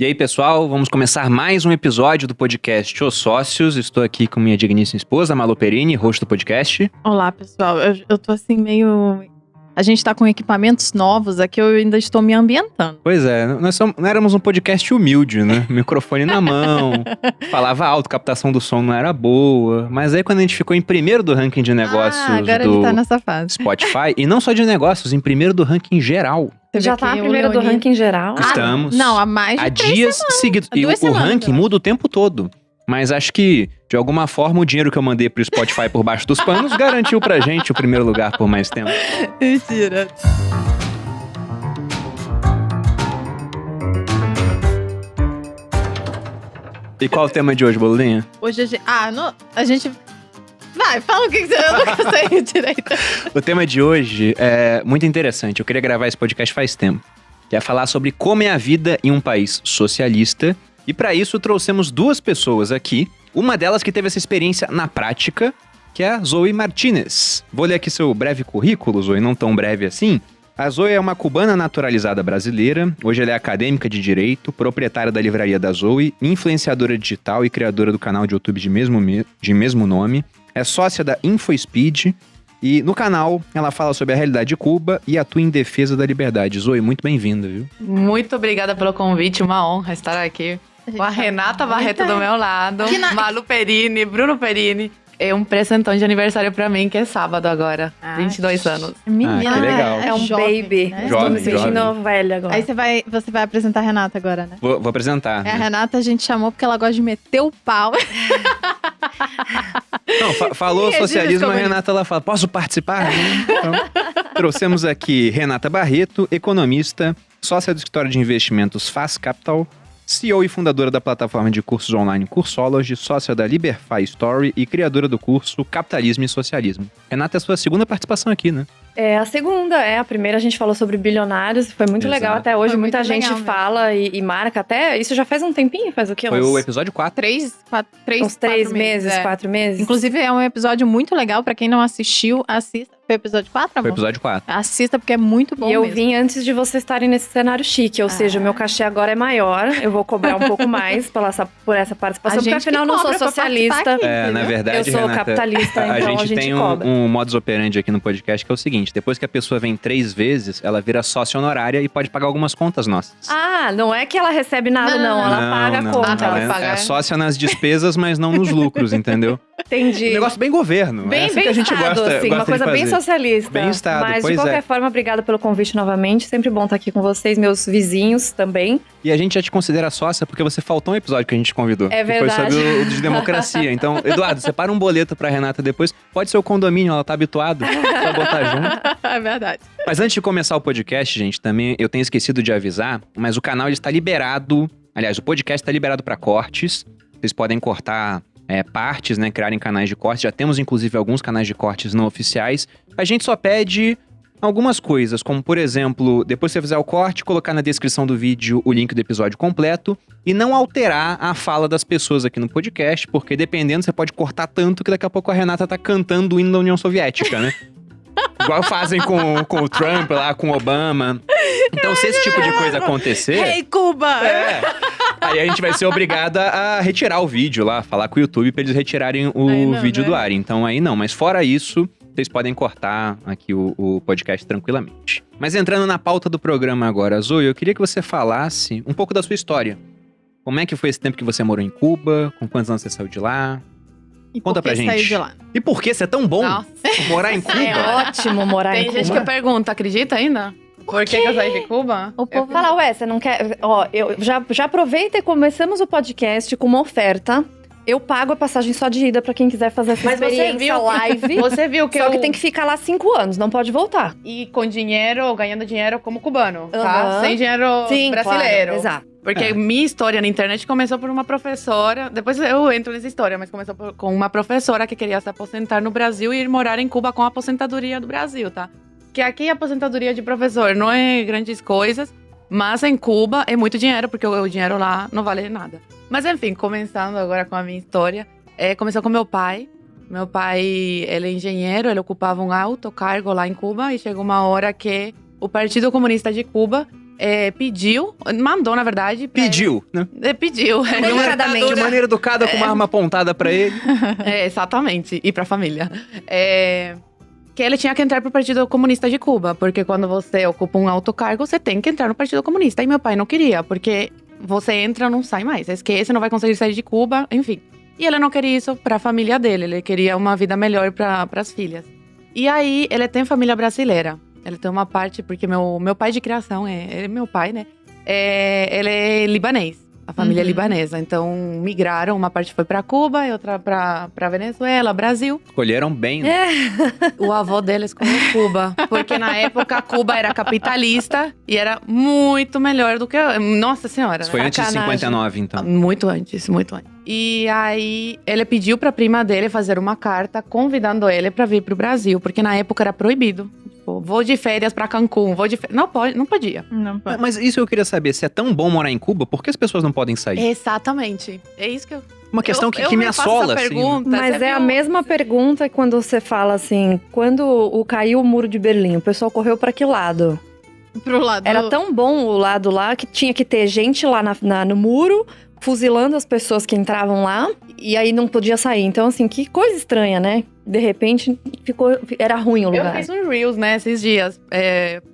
E aí, pessoal, vamos começar mais um episódio do podcast Os Sócios. Estou aqui com minha digníssima esposa, Malu Perini, host do podcast. Olá, pessoal. Eu tô assim meio... A gente tá com equipamentos novos aqui, eu ainda estou me ambientando. Pois é, nós não éramos um podcast humilde, né? Microfone na mão, falava alto, captação do som não era boa. Mas aí quando a gente ficou em primeiro do ranking de negócios agora do ele tá nessa fase. Spotify, e não só de negócios, em primeiro do ranking geral. Você Já vê tá que a o primeira do Leonino- ranking geral? Estamos Não, há mais de há 3 dias semanas. seguidos. Há E 2 o semanas, ranking eu acho. muda o tempo todo. Mas acho que, de alguma forma, o dinheiro que eu mandei pro Spotify por baixo dos panos garantiu pra gente o primeiro lugar por mais tempo. Mentira. E qual o tema de hoje, Bololinha? Hoje a gente... Vai, fala o que você... Eu não sei direito. O tema de hoje é muito interessante. Eu queria gravar esse podcast faz tempo. Que é falar sobre como é a vida em um país socialista. E para isso trouxemos 2 pessoas aqui. Uma delas que teve essa experiência na prática, que é a Zoe Martinez. Vou ler aqui seu breve currículo, Zoe, não tão breve assim. A Zoe é uma cubana naturalizada brasileira. Hoje ela é acadêmica de Direito, proprietária da livraria da Zoe, influenciadora digital e criadora do canal de YouTube de mesmo nome. É sócia da InfoSpeed. E no canal, ela fala sobre a realidade de Cuba e atua em defesa da liberdade. Zoe, muito bem-vinda, viu? Muito obrigada pelo convite, uma honra estar aqui com a Renata Barreto do meu lado, Malu Perini, Bruno Perini. É um presentão de aniversário pra mim, que é sábado agora, 22 anos. Menina, que legal. É um jovem, baby. né? Estou me Jovem. sentindo velha agora. Aí você vai apresentar a Renata agora, né? Vou apresentar. A Renata a gente chamou porque ela gosta de meter o pau. Não, falou Ih, socialismo, a comunista. Renata ela fala, posso participar? Então, trouxemos aqui Renata Barreto, economista, sócia do escritório de investimentos Fast Capital, CEO e fundadora da plataforma de cursos online Cursology, sócia da Liberfy Story e criadora do curso Capitalismo e Socialismo. Renata, é a sua segunda participação aqui, né? É a segunda, a primeira a gente falou sobre bilionários, foi muito Exato. legal até hoje, Foi muita muito gente legal mesmo. fala e marca até, isso já faz um tempinho, faz o quê? Foi o episódio 4. 3, Uns 3 meses, 4 meses? Inclusive, é um episódio muito legal. Pra quem não assistiu, assista. Foi o episódio 4, amor? Foi o episódio 4. Assista, porque é muito bom E eu mesmo. vim antes de vocês estarem nesse cenário chique, ou seja, o meu cachê agora é maior, eu vou cobrar um pouco mais por essa participação, porque afinal eu não sou socialista, Na verdade, eu sou Renata, capitalista, então a gente tem cobra. um modus operandi aqui no podcast que é o seguinte, depois que a pessoa vem 3 vezes, ela vira sócia honorária e pode pagar algumas contas nossas. Ah, não é que ela recebe nada, não, ela paga a conta. ela ela paga. é sócia nas despesas, mas não nos lucros, entendeu? Entendi. Um negócio bem governo. Bem, é assim bem que a gente Estado, gosta, assim, gosta uma coisa de bem fazer. socialista. Bem Estado, Mas, pois de qualquer é. forma, obrigada pelo convite novamente. Sempre bom estar aqui com vocês, meus vizinhos também. E a gente já te considera sócia porque você faltou um episódio que a gente te convidou. É Que foi verdade. sobre o de democracia. Então, Eduardo, separa um boleto pra Renata depois. Pode ser o condomínio, ela tá habituada. Só botar junto. É verdade. Mas antes de começar o podcast, gente, também eu tenho esquecido de avisar, mas o canal ele está liberado. Aliás, o podcast está liberado para cortes. Vocês podem cortar partes, né? Criarem canais de cortes. Já temos, inclusive, alguns canais de cortes não oficiais. A gente só pede algumas coisas, como, por exemplo, depois que você fizer o corte, colocar na descrição do vídeo o link do episódio completo e não alterar a fala das pessoas aqui no podcast, porque dependendo, você pode cortar tanto que daqui a pouco a Renata tá cantando o hino da União Soviética, né? Igual fazem com o Trump lá, com o Obama. Então, se esse tipo de coisa acontecer... Ei, Cuba! Aí a gente vai ser obrigado a retirar o vídeo lá, falar com o YouTube pra eles retirarem o Aí não, vídeo né? do ar. Então aí não, mas fora isso, vocês podem cortar aqui o podcast tranquilamente. Mas entrando na pauta do programa agora, Zoe, eu queria que você falasse um pouco da sua história. Como é que foi esse tempo que você morou em Cuba? Com quantos anos você saiu de lá? E Conta por que pra gente. saiu de lá? E por que você é tão bom Nossa. morar em Cuba? É ótimo morar em Tem gente Cuba. que pergunta, acredita ainda? Por que eu saí de Cuba? O povo Fala, ué, você não quer... Ó, eu já aproveita e começamos o podcast com uma oferta. Eu pago a passagem só de ida pra quem quiser fazer essa Mas você experiência viu, live. você viu que Só eu... que tem que ficar lá 5 anos, não pode voltar. E com dinheiro, ganhando dinheiro como cubano, tá? Aham. Sem dinheiro brasileiro. Claro, exato. Porque minha história na internet começou por uma professora. Depois eu entro nessa história, mas começou com uma professora que queria se aposentar no Brasil e ir morar em Cuba com a aposentadoria do Brasil, tá? Que aqui a aposentadoria de professor não é grandes coisas, mas em Cuba é muito dinheiro, porque o dinheiro lá não vale nada. Mas enfim, começando agora com a minha história, começou com meu pai. Meu pai, ele é engenheiro, ele ocupava um alto cargo lá em Cuba e chegou uma hora que o Partido Comunista de Cuba mandou, na verdade. Pediu, né? Pediu. Educadamente. De maneira educada, com uma arma apontada pra ele. Exatamente. E pra família. Que ele tinha que entrar pro Partido Comunista de Cuba. Porque quando você ocupa um alto cargo, você tem que entrar no Partido Comunista. E meu pai não queria, porque você entra, não sai mais. Você esquece, não vai conseguir sair de Cuba, enfim. E ele não queria isso pra família dele. Ele queria uma vida melhor pras filhas. E aí, ele tem família brasileira. Ele tem uma parte, porque meu pai de criação, ele é meu pai, né? Ele é libanês. A família é libanesa. Então, migraram. Uma parte foi pra Cuba e outra pra Venezuela, Brasil. Escolheram bem, né? O avô dele escolheu Cuba. Porque na época, Cuba era capitalista e era muito melhor do que… Nossa Senhora. Isso foi antes de 59, então. Muito antes, muito antes. E aí, ele pediu pra prima dele fazer uma carta convidando ele pra vir pro Brasil. Porque na época era proibido. Vou de férias pra Cancún, Não podia. Não pode. Mas isso eu queria saber, se é tão bom morar em Cuba, por que as pessoas não podem sair? Exatamente. É isso que eu… Uma questão que me assola, assim. Pergunta, mas é a mesma pergunta quando você fala assim, quando caiu o muro de Berlim, o pessoal correu pra que lado? Pro lado… Era tão bom o lado lá que tinha que ter gente lá no muro, fuzilando as pessoas que entravam lá, e aí não podia sair. Então, assim, que coisa estranha, né? De repente, era ruim o lugar. Eu fiz um Reels, né, esses dias,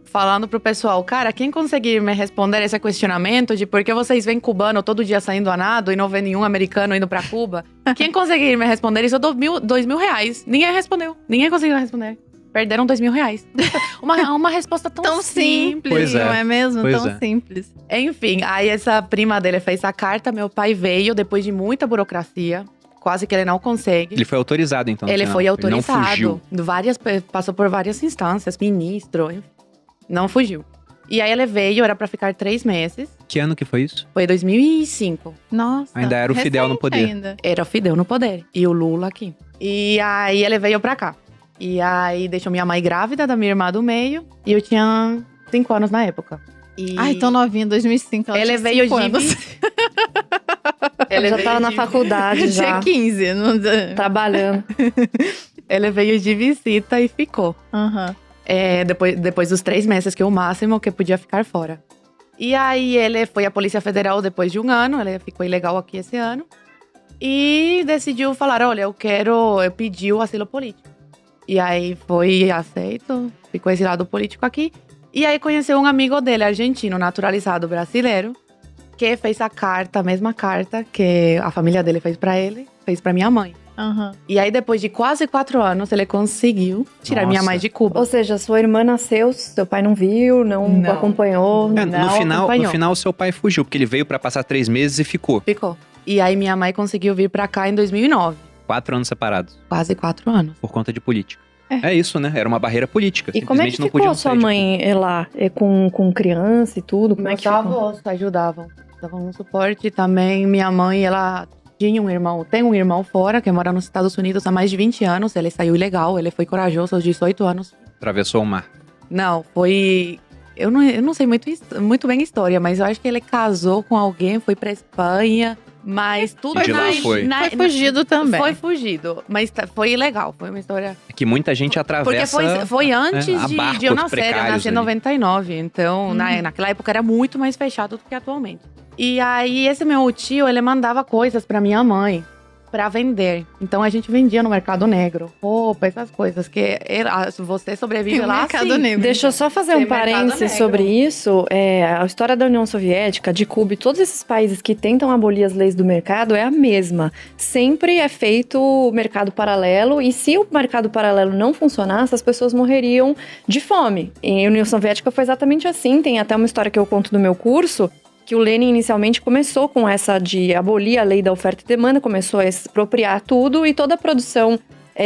falando pro pessoal, cara, quem conseguir me responder esse questionamento de por que vocês veem cubano todo dia saindo a nado e não vê nenhum americano indo pra Cuba, quem conseguir me responder isso, eu dou R$2.000. Ninguém respondeu. Ninguém conseguiu responder. Perderam R$2.000. Uma resposta tão simples. Pois é. Não é mesmo? Pois tão é. simples. Enfim, aí essa prima dele fez a carta, meu pai veio depois de muita burocracia. Quase que ele não consegue. Ele foi autorizado, então. Ele foi autorizado. Ele não fugiu. Passou por várias instâncias, ministro, enfim. Não fugiu. E aí ele veio, era pra ficar 3 meses. Que ano que foi isso? Foi 2005. Nossa. Ainda era o Fidel no poder. Ainda. Era o Fidel no poder. E o Lula aqui. E aí ele veio pra cá. E aí deixou minha mãe grávida da minha irmã do meio. E eu tinha 5 anos na época. Ai, tão novinha, 2005. Ela Ele tinha veio 5 de… anos. Ele já tava na faculdade, já. Tinha 15. Não… Trabalhando. Ele veio de visita e ficou. Aham. Depois dos 3 meses, que é o máximo que podia ficar fora. E aí ele foi à Polícia Federal depois de 1 ano. Ele ficou ilegal aqui esse ano. E decidiu falar, olha, eu pedi o asilo político. E aí foi aceito, ficou exilado político aqui. E aí conheceu um amigo dele, argentino, naturalizado brasileiro, que fez a mesma carta que a família dele fez pra ele, fez pra minha mãe. Uhum. E aí depois de quase 4 anos, ele conseguiu tirar minha mãe de Cuba. Ou seja, sua irmã nasceu, seu pai não viu, não acompanhou. No final, seu pai fugiu, porque ele veio pra passar 3 meses e ficou. Ficou. E aí minha mãe conseguiu vir pra cá em 2009. 4 anos separados. Quase 4 anos. Por conta de política. É isso, né? Era uma barreira política. E como é que ficou sua mãe lá? Com criança e tudo? Como é que ficou? Meus avós ajudavam. Davam um suporte também. Minha mãe, ela tinha um irmão. Tem um irmão fora, que mora nos Estados Unidos há mais de 20 anos. Ele saiu ilegal. Ele foi corajoso aos 18 anos. Atravessou o mar. Não, foi… Eu não sei muito bem a história, mas eu acho que ele casou com alguém, foi pra Espanha… Mas tudo… E de lá foi fugido também. Foi fugido, mas foi ilegal. Foi uma história… É que muita gente atravessa… Porque foi antes de eu nascer. Eu nasci em 99. Então, naquela época era muito mais fechado do que atualmente. E aí, esse meu tio, ele mandava coisas pra minha mãe pra vender. Então, a gente vendia no mercado negro. Roupa, essas coisas. Que você sobrevive lá mercado assim. negro. Deixa eu só fazer um parênteses sobre isso. A história da União Soviética, de Cuba e todos esses países que tentam abolir as leis do mercado é a mesma. Sempre é feito o mercado paralelo e se o mercado paralelo não funcionasse, as pessoas morreriam de fome. E a União Soviética foi exatamente assim. Tem até uma história que eu conto no meu curso, que o Lenin inicialmente começou com essa de abolir a lei da oferta e demanda, começou a expropriar tudo e toda a produção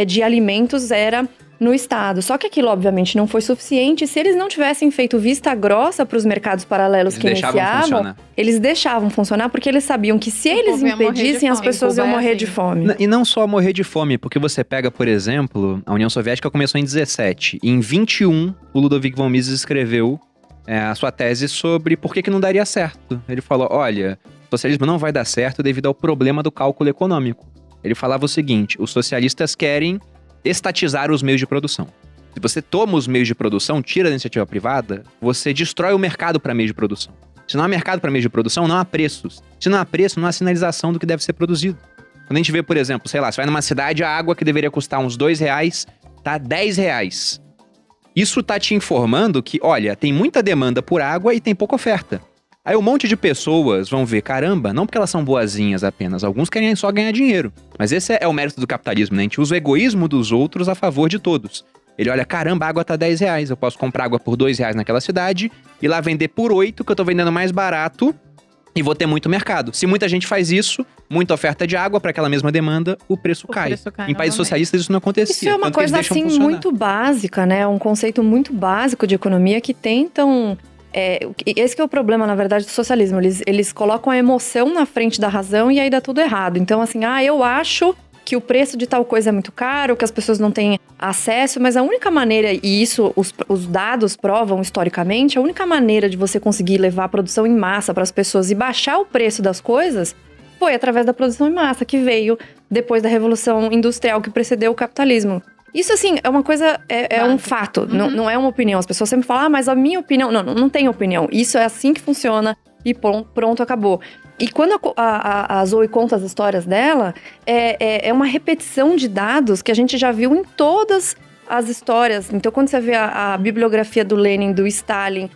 de alimentos era no Estado. Só que aquilo, obviamente, não foi suficiente. Se eles não tivessem feito vista grossa para os mercados paralelos que iniciavam, eles deixavam funcionar porque eles sabiam que se eles impedissem, as pessoas iam morrer de fome. E não só morrer de fome, porque você pega, por exemplo, a União Soviética começou em 17. E em 21, o Ludovic von Mises escreveu a sua tese sobre por que não daria certo. Ele falou, olha, o socialismo não vai dar certo devido ao problema do cálculo econômico. Ele falava o seguinte, os socialistas querem estatizar os meios de produção. Se você toma os meios de produção, tira da iniciativa privada, você destrói o mercado para meio de produção. Se não há mercado para meio de produção, não há preços. Se não há preço, não há sinalização do que deve ser produzido. Quando a gente vê, por exemplo, sei lá, você vai numa cidade, a água que deveria custar uns R$2, tá R$10. Isso tá te informando que, olha, tem muita demanda por água e tem pouca oferta. Aí um monte de pessoas vão ver, caramba, não porque elas são boazinhas apenas, alguns querem só ganhar dinheiro. Mas esse é o mérito do capitalismo, né? A gente usa o egoísmo dos outros a favor de todos. Ele olha, caramba, a água tá R$10, eu posso comprar água por R$2 naquela cidade e lá vender por 8, que eu tô vendendo mais barato e vou ter muito mercado. Se muita gente faz isso, muita oferta de água para aquela mesma demanda, o preço cai. Em países socialistas isso não acontecia. Isso é uma coisa assim muito básica, né? Um conceito muito básico de economia que tentam... esse que é o problema, na verdade, do socialismo. Eles colocam a emoção na frente da razão e aí dá tudo errado. Então, assim, eu acho que o preço de tal coisa é muito caro, que as pessoas não têm acesso, mas a única maneira, e isso os dados provam historicamente, a única maneira de você conseguir levar a produção em massa para as pessoas e baixar o preço das coisas foi através da produção em massa, que veio depois da Revolução Industrial que precedeu o capitalismo. Isso, assim, é uma coisa, é um fato, não é uma opinião. As pessoas sempre falam, mas a minha opinião... Não tem opinião. Isso é assim que funciona e pronto, acabou. E quando a Zoe conta as histórias dela, é uma repetição de dados que a gente já viu em todas as histórias. Então, quando você vê a bibliografia do Lenin, do Stalin,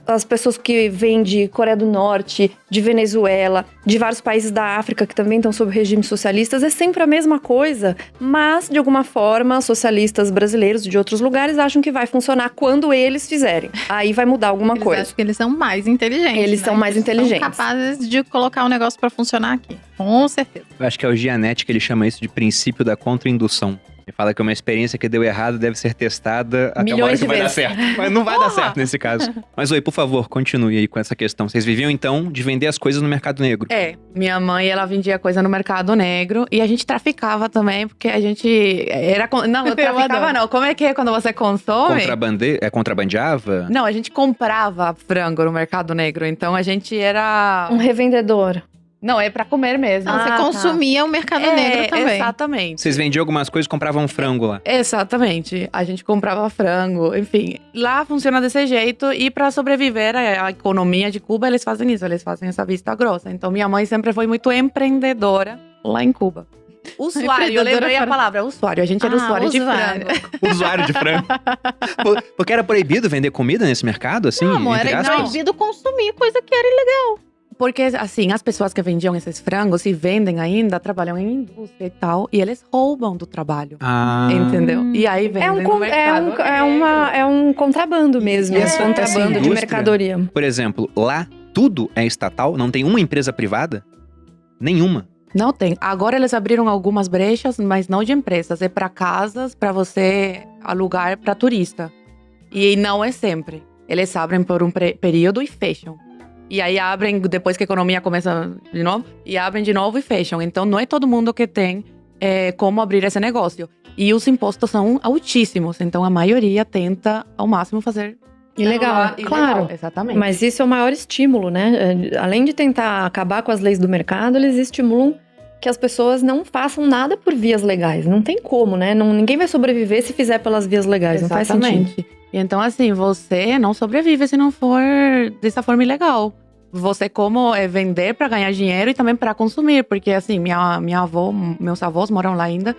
as pessoas que vêm de Coreia do Norte, de Venezuela, de vários países da África que também estão sob regimes socialistas, é sempre a mesma coisa. Mas, de alguma forma, socialistas brasileiros de outros lugares acham que vai funcionar quando eles fizerem. Aí vai mudar alguma coisa. Acham que eles são mais inteligentes. Eles são mais inteligentes. São capazes de colocar o negócio pra funcionar aqui. Com certeza. Eu acho que é o Gianetti que ele chama isso de princípio da contra-indução. Ele fala que uma experiência que deu errado deve ser testada até uma hora que vai dar certo. Mas não vai dar certo nesse caso. Mas, Oi, por favor, continue aí com essa questão. Vocês viviam, então, de vender as coisas no mercado negro. Minha mãe, ela vendia coisa no mercado negro. E a gente traficava também, porque a gente era... Não, traficava não. Como é que é quando você consome? Contrabandeava? Não, a gente comprava frango no mercado negro. Então, a gente era... Um revendedor. Não, é pra comer mesmo. Você consumia o mercado negro também. Exatamente. Vocês vendiam algumas coisas e compravam um frango lá. Exatamente. A gente comprava frango, enfim. Lá funciona desse jeito e pra sobreviver a economia de Cuba, eles fazem isso, eles fazem essa vista grossa. Então minha mãe sempre foi muito empreendedora lá em Cuba. Usuário, eu lembrei a palavra, usuário. A gente era usuário de frango. Usuário de frango. Porque era proibido vender comida nesse mercado, assim? Não, amor, era proibido consumir coisa que era ilegal. Porque, assim, as pessoas que vendiam esses frangos e vendem ainda, trabalham em indústria e tal, e eles roubam do trabalho. Entendeu? E aí vendem no mercado. É um contrabando mesmo. Contrabando de mercadoria. Por exemplo, lá tudo é estatal? Não tem uma empresa privada? Nenhuma. Não tem. Agora eles abriram algumas brechas, mas não de empresas. É para casas, para você alugar para turista. E não é sempre. Eles abrem por um período e fecham. E aí abrem, depois que a economia começa de novo, e abrem de novo e fecham. Então não é todo mundo que tem como abrir esse negócio. E os impostos são altíssimos, então a maioria tenta ao máximo fazer ilegal. Claro. Exatamente. Mas isso é o maior estímulo, né? Além de tentar acabar com as leis do mercado, eles estimulam que as pessoas não façam nada por vias legais. Não tem como, né? Ninguém vai sobreviver se fizer pelas vias legais. Exatamente. Não faz sentido. Então, assim, você não sobrevive se não for dessa forma ilegal. Você como vender para ganhar dinheiro e também para consumir. Porque, assim, minha avó, meus avós moram lá ainda.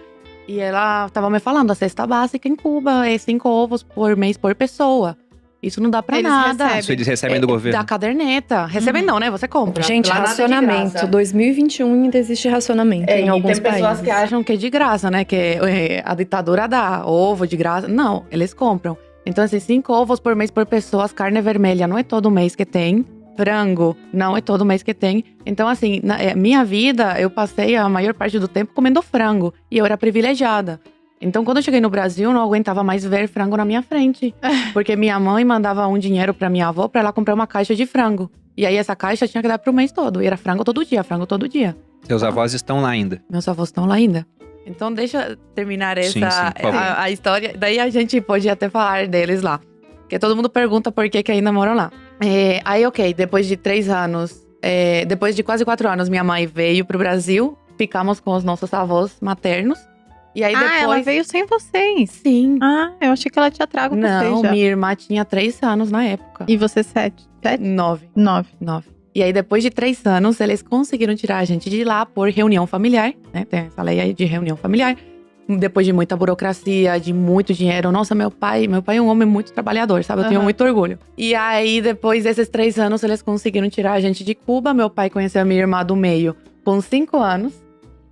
E ela tava me falando, a cesta básica em Cuba é 5 ovos por mês por pessoa. Isso não dá pra nada. Isso eles recebem do governo? Da caderneta. Recebem não, né? Você compra. Gente, racionamento. 2021 ainda existe racionamento em alguns países. Tem pessoas que acham que é de graça, né? Que a ditadura dá ovo de graça. Não, eles compram. Então, assim, 5 ovos por mês por pessoa, carne vermelha não é todo mês que tem. Frango não é todo mês que tem. Então, assim, minha vida, eu passei a maior parte do tempo comendo frango. E eu era privilegiada. Então, quando eu cheguei no Brasil, eu não aguentava mais ver frango na minha frente. Porque minha mãe mandava um dinheiro pra minha avó pra ela comprar uma caixa de frango. E aí, essa caixa tinha que dar pro mês todo. E era frango todo dia, frango todo dia. Seus avós estão lá ainda? Meus avós estão lá ainda. Então, deixa eu terminar a história. Daí a gente pode até falar deles lá. Porque todo mundo pergunta por que ainda moram lá. Aí, ok, depois de 3 anos, depois de quase 4 anos, minha mãe veio pro Brasil. Ficamos com os nossos avós maternos. E aí depois… ela veio sem vocês. Sim. Eu achei que ela tinha trago vocês Não, já. minha irmã tinha 3 anos na época. E você 7? 9. 9. E aí, depois de 3 anos, eles conseguiram tirar a gente de lá por reunião familiar, né? Tem essa lei aí de reunião familiar. Depois de muita burocracia, de muito dinheiro. Nossa, meu pai é um homem muito trabalhou, sabe? Eu tenho muito orgulho. E aí, depois desses 3 anos, eles conseguiram tirar a gente de Cuba. Meu pai conheceu a minha irmã do meio com 5 anos.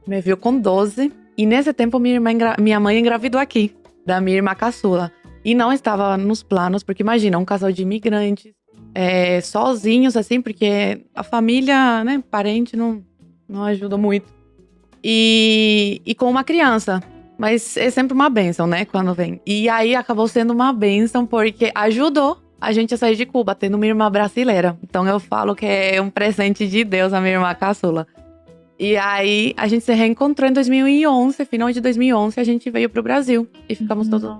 Me viu com 12. E nesse tempo, minha mãe engravidou aqui, da minha irmã caçula. E não estava nos planos, porque imagina, um casal de imigrantes, sozinhos, assim, porque a família, né, parente não ajuda muito. E com uma criança. Mas é sempre uma bênção, né, quando vem. E aí acabou sendo uma bênção, porque ajudou a gente a sair de Cuba, tendo uma irmã brasileira. Então eu falo que é um presente de Deus, a minha irmã caçula. E aí a gente se reencontrou em 2011, final de 2011, a gente veio pro Brasil. E ficamos todos…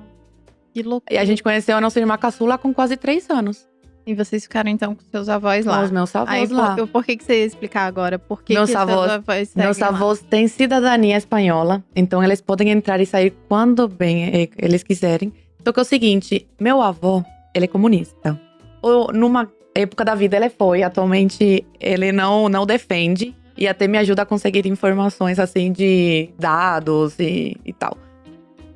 Que loucura. E a gente conheceu a nossa irmã caçula com quase 3 anos. E vocês ficaram, então, com seus avós lá? Com os meus avós Aí, lá. Por que você ia explicar agora? Por que Meus que avós- seus avós seguem Meus lá? avós têm cidadania espanhola, então eles podem entrar e sair quando bem eles quiserem. Só que é o seguinte, meu avô, ele é comunista. Numa época da vida ele foi, atualmente ele não defende. E até me ajuda a conseguir informações, assim, de dados e tal.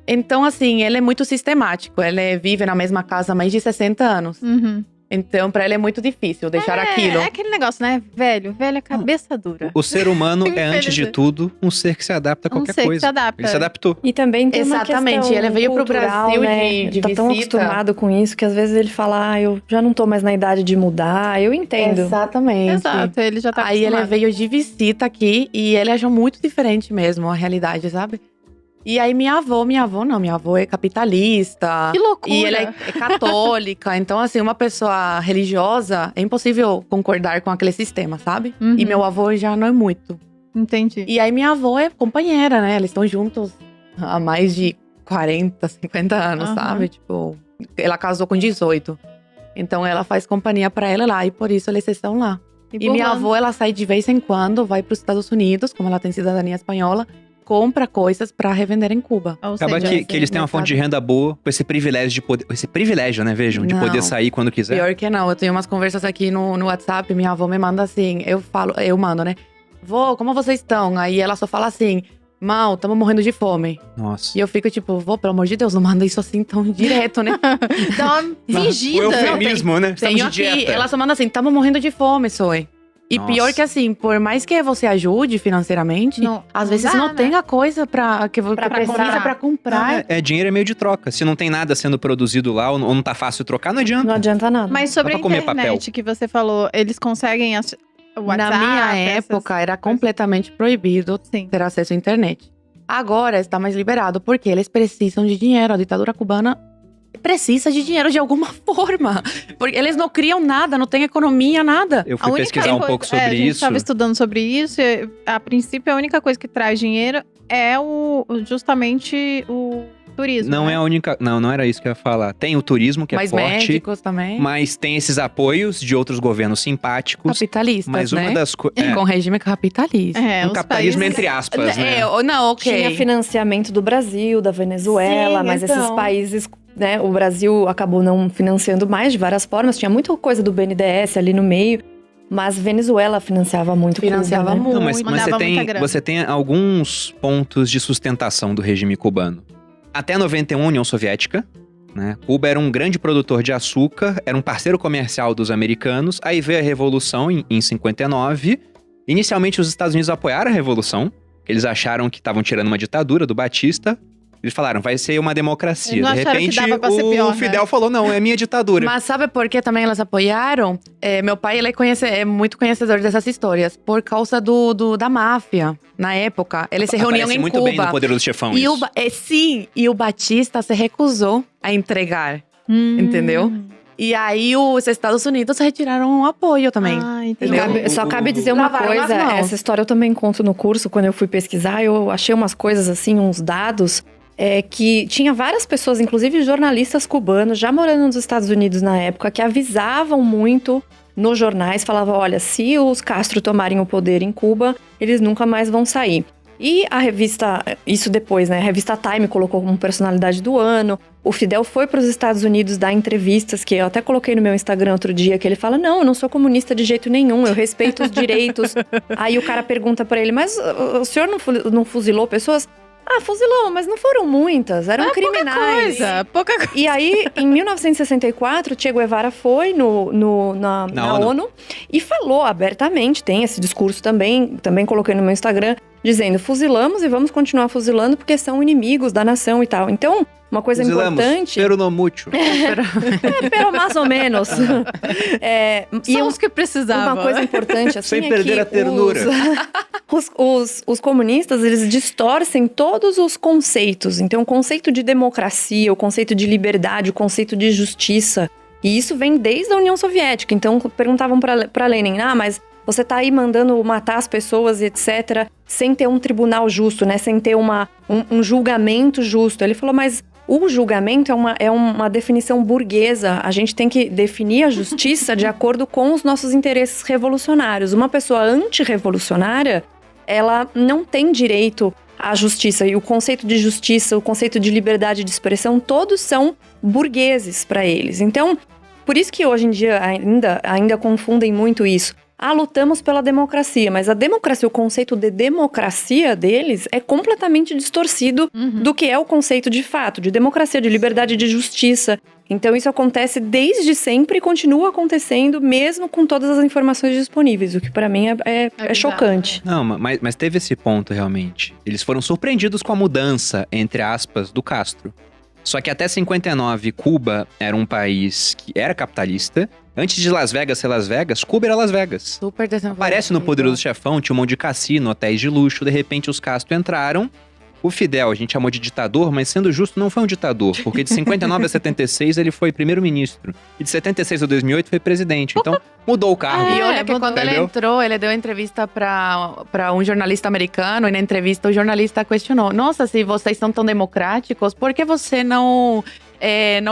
Então, assim, ele é muito sistemático. Ele vive na mesma casa há mais de 60 anos. Uhum. Então, pra ele é muito difícil deixar aquilo. É aquele negócio, né? Velho é cabeça dura. O ser humano é, antes de Infelizmente. tudo, um ser que se adapta a qualquer Um ser que coisa. se adapta. Ele se adaptou. E também tem uma Exatamente, questão ele veio pro cultural, Brasil né? de Ele tá tão visita. acostumado com isso que às vezes ele fala, eu já não tô mais na idade de mudar. Eu entendo. Exatamente. Exato, ele já tá Aí ele acostumado. veio de visita aqui e ele achou muito diferente mesmo a realidade, sabe? E aí minha avó é capitalista. Que loucura. E ela é católica. Então, assim, uma pessoa religiosa, é impossível concordar com aquele sistema, sabe? Uhum. E meu avô já não é muito. Entendi. E aí minha avó é companheira, né? Eles estão juntos há mais de 40, 50 anos, Aham. sabe? Tipo, ela casou com 18. Então ela faz companhia pra ela lá e por isso eles estão lá. E minha avó, ela sai de vez em quando, vai para os Estados Unidos, como ela tem cidadania espanhola, compra coisas pra revender em Cuba. Ou Acaba seja, que eles têm uma fonte de renda boa com esse privilégio de poder. Esse privilégio, né, vejam? De Não. poder sair quando quiser. Pior que não, eu tenho umas conversas aqui no WhatsApp, minha avó me manda assim, eu mando, né? Vô, como vocês estão? Aí ela só fala assim, mal, tamo morrendo de fome. Nossa. E eu fico tipo, vô, pelo amor de Deus, não manda isso assim tão direto, né? Dá uma fingida. O eufemismo, né? Estamos Tenho de aqui, dieta. ela só manda assim, tamo morrendo de fome, Soe. E Nossa. pior que assim, por mais que você ajude financeiramente, Não- às não vezes dá, não né? tem a coisa que Pra precisa comprar. pra comprar. Dinheiro é meio de troca. Se não tem nada sendo produzido lá ou não tá fácil trocar, não adianta. Não adianta nada. Mas sobre Dá a pra comer internet papel. que você falou, eles conseguem o WhatsApp? Na minha essas- época, era completamente proibido Sim. ter acesso à internet. Agora está mais liberado, porque eles precisam de dinheiro. A ditadura cubana precisa de dinheiro de alguma forma. Porque eles não criam nada, não tem economia, nada. Eu A fui única pesquisar um coisa- pouco sobre a gente isso. estava estudando sobre isso. E, a princípio, a única coisa que traz dinheiro é justamente o turismo. Não né? é a única. Não era isso que eu ia falar. Tem o turismo, que Mas é forte. médicos também. Mas tem esses apoios de outros governos simpáticos. Capitalistas, Mas uma né? das coisas. Com regime capitalista. É, Um os capitalismo países- entre aspas, né? Não, ok. Tinha financiamento do Brasil, da Venezuela, Sim, mas então. esses países, né, o Brasil acabou não financiando mais de várias formas. Tinha muita coisa do BNDES ali no meio, mas Venezuela financiava muito Financiava Cuba, né? muito. Não, mas Mandava muita grana. você tem alguns pontos de sustentação do regime cubano. Até 91, União Soviética, né? Cuba era um grande produtor de açúcar, era um parceiro comercial dos americanos. Aí veio a Revolução em 59. Inicialmente, os Estados Unidos apoiaram a Revolução. Eles acharam que estavam tirando uma ditadura do Batista. Eles falaram, vai ser uma democracia. Eles não De acharam que repente, dava pra ser pior, o né? Fidel falou, não, é minha ditadura. Mas sabe por que também elas apoiaram? Meu pai, ele é muito conhecedor dessas histórias. Por causa da máfia. Na época, eles se reuniam Aparece em muito Cuba. bem no Poderoso Chefão E isso. sim, e o Batista se recusou a entregar, entendeu? E aí os Estados Unidos retiraram o apoio também. Ah, entendi. Só cabe dizer uma Lavaram as coisa, mãos. essa história eu também conto no curso, quando eu fui pesquisar, eu achei umas coisas assim, uns dados, que tinha várias pessoas, inclusive jornalistas cubanos, já morando nos Estados Unidos na época, que avisavam muito nos jornais, falavam, olha, se os Castro tomarem o poder em Cuba, eles nunca mais vão sair. E a revista, isso depois, né? A revista Time colocou como personalidade do ano. O Fidel foi para os Estados Unidos dar entrevistas, que eu até coloquei no meu Instagram outro dia, que ele fala, não, eu não sou comunista de jeito nenhum, eu respeito os direitos. Aí o cara pergunta para ele, mas o senhor não fuzilou pessoas? Ah, fuzilou, mas não foram muitas, eram criminais. Pouca coisa. E aí, em 1964, Che Guevara foi na ONU e falou abertamente, tem esse discurso também coloquei no meu Instagram, dizendo, fuzilamos e vamos continuar fuzilando porque são inimigos da nação e tal. Então, uma coisa importante... Pero no mucho. Pero mais ou menos. São os que precisavam. Uma coisa importante, assim, sem perder a ternura. Os comunistas, eles distorcem todos os conceitos. Então, o conceito de democracia, o conceito de liberdade, o conceito de justiça. E isso vem desde a União Soviética. Então, perguntavam para Lenin, mas você tá aí mandando matar as pessoas, etc., sem ter um tribunal justo, né? Sem ter um julgamento justo. Ele falou, mas o julgamento é uma definição burguesa. A gente tem que definir a justiça de acordo com os nossos interesses revolucionários. Uma pessoa antirrevolucionária, ela não tem direito à justiça. E o conceito de justiça, o conceito de liberdade de expressão, todos são burgueses para eles. Então, por isso que hoje em dia ainda confundem muito isso. Lutamos pela democracia, mas a democracia, o conceito de democracia deles é completamente distorcido do que é o conceito de fato, de democracia, de liberdade, de justiça. Então isso acontece desde sempre e continua acontecendo mesmo com todas as informações disponíveis, o que pra mim é chocante. Não, mas teve esse ponto realmente. Eles foram surpreendidos com a mudança, entre aspas, do Castro. Só que até 59, Cuba era um país que era capitalista. Antes de Las Vegas ser Las Vegas, Cuba era Las Vegas. Super desenvolvido. Aparece no Poderoso Chefão, tinha um monte de cassino, hotéis de luxo. De repente, os Castro entraram. O Fidel, a gente chamou de ditador, mas sendo justo, não foi um ditador. Porque de 59 a 76, ele foi primeiro-ministro. E de 76 a 2008, foi presidente. Então, mudou o cargo. E olha que quando ele entrou, ele deu entrevista pra um jornalista americano. E na entrevista, o jornalista questionou. Nossa, se vocês são tão democráticos, por que você não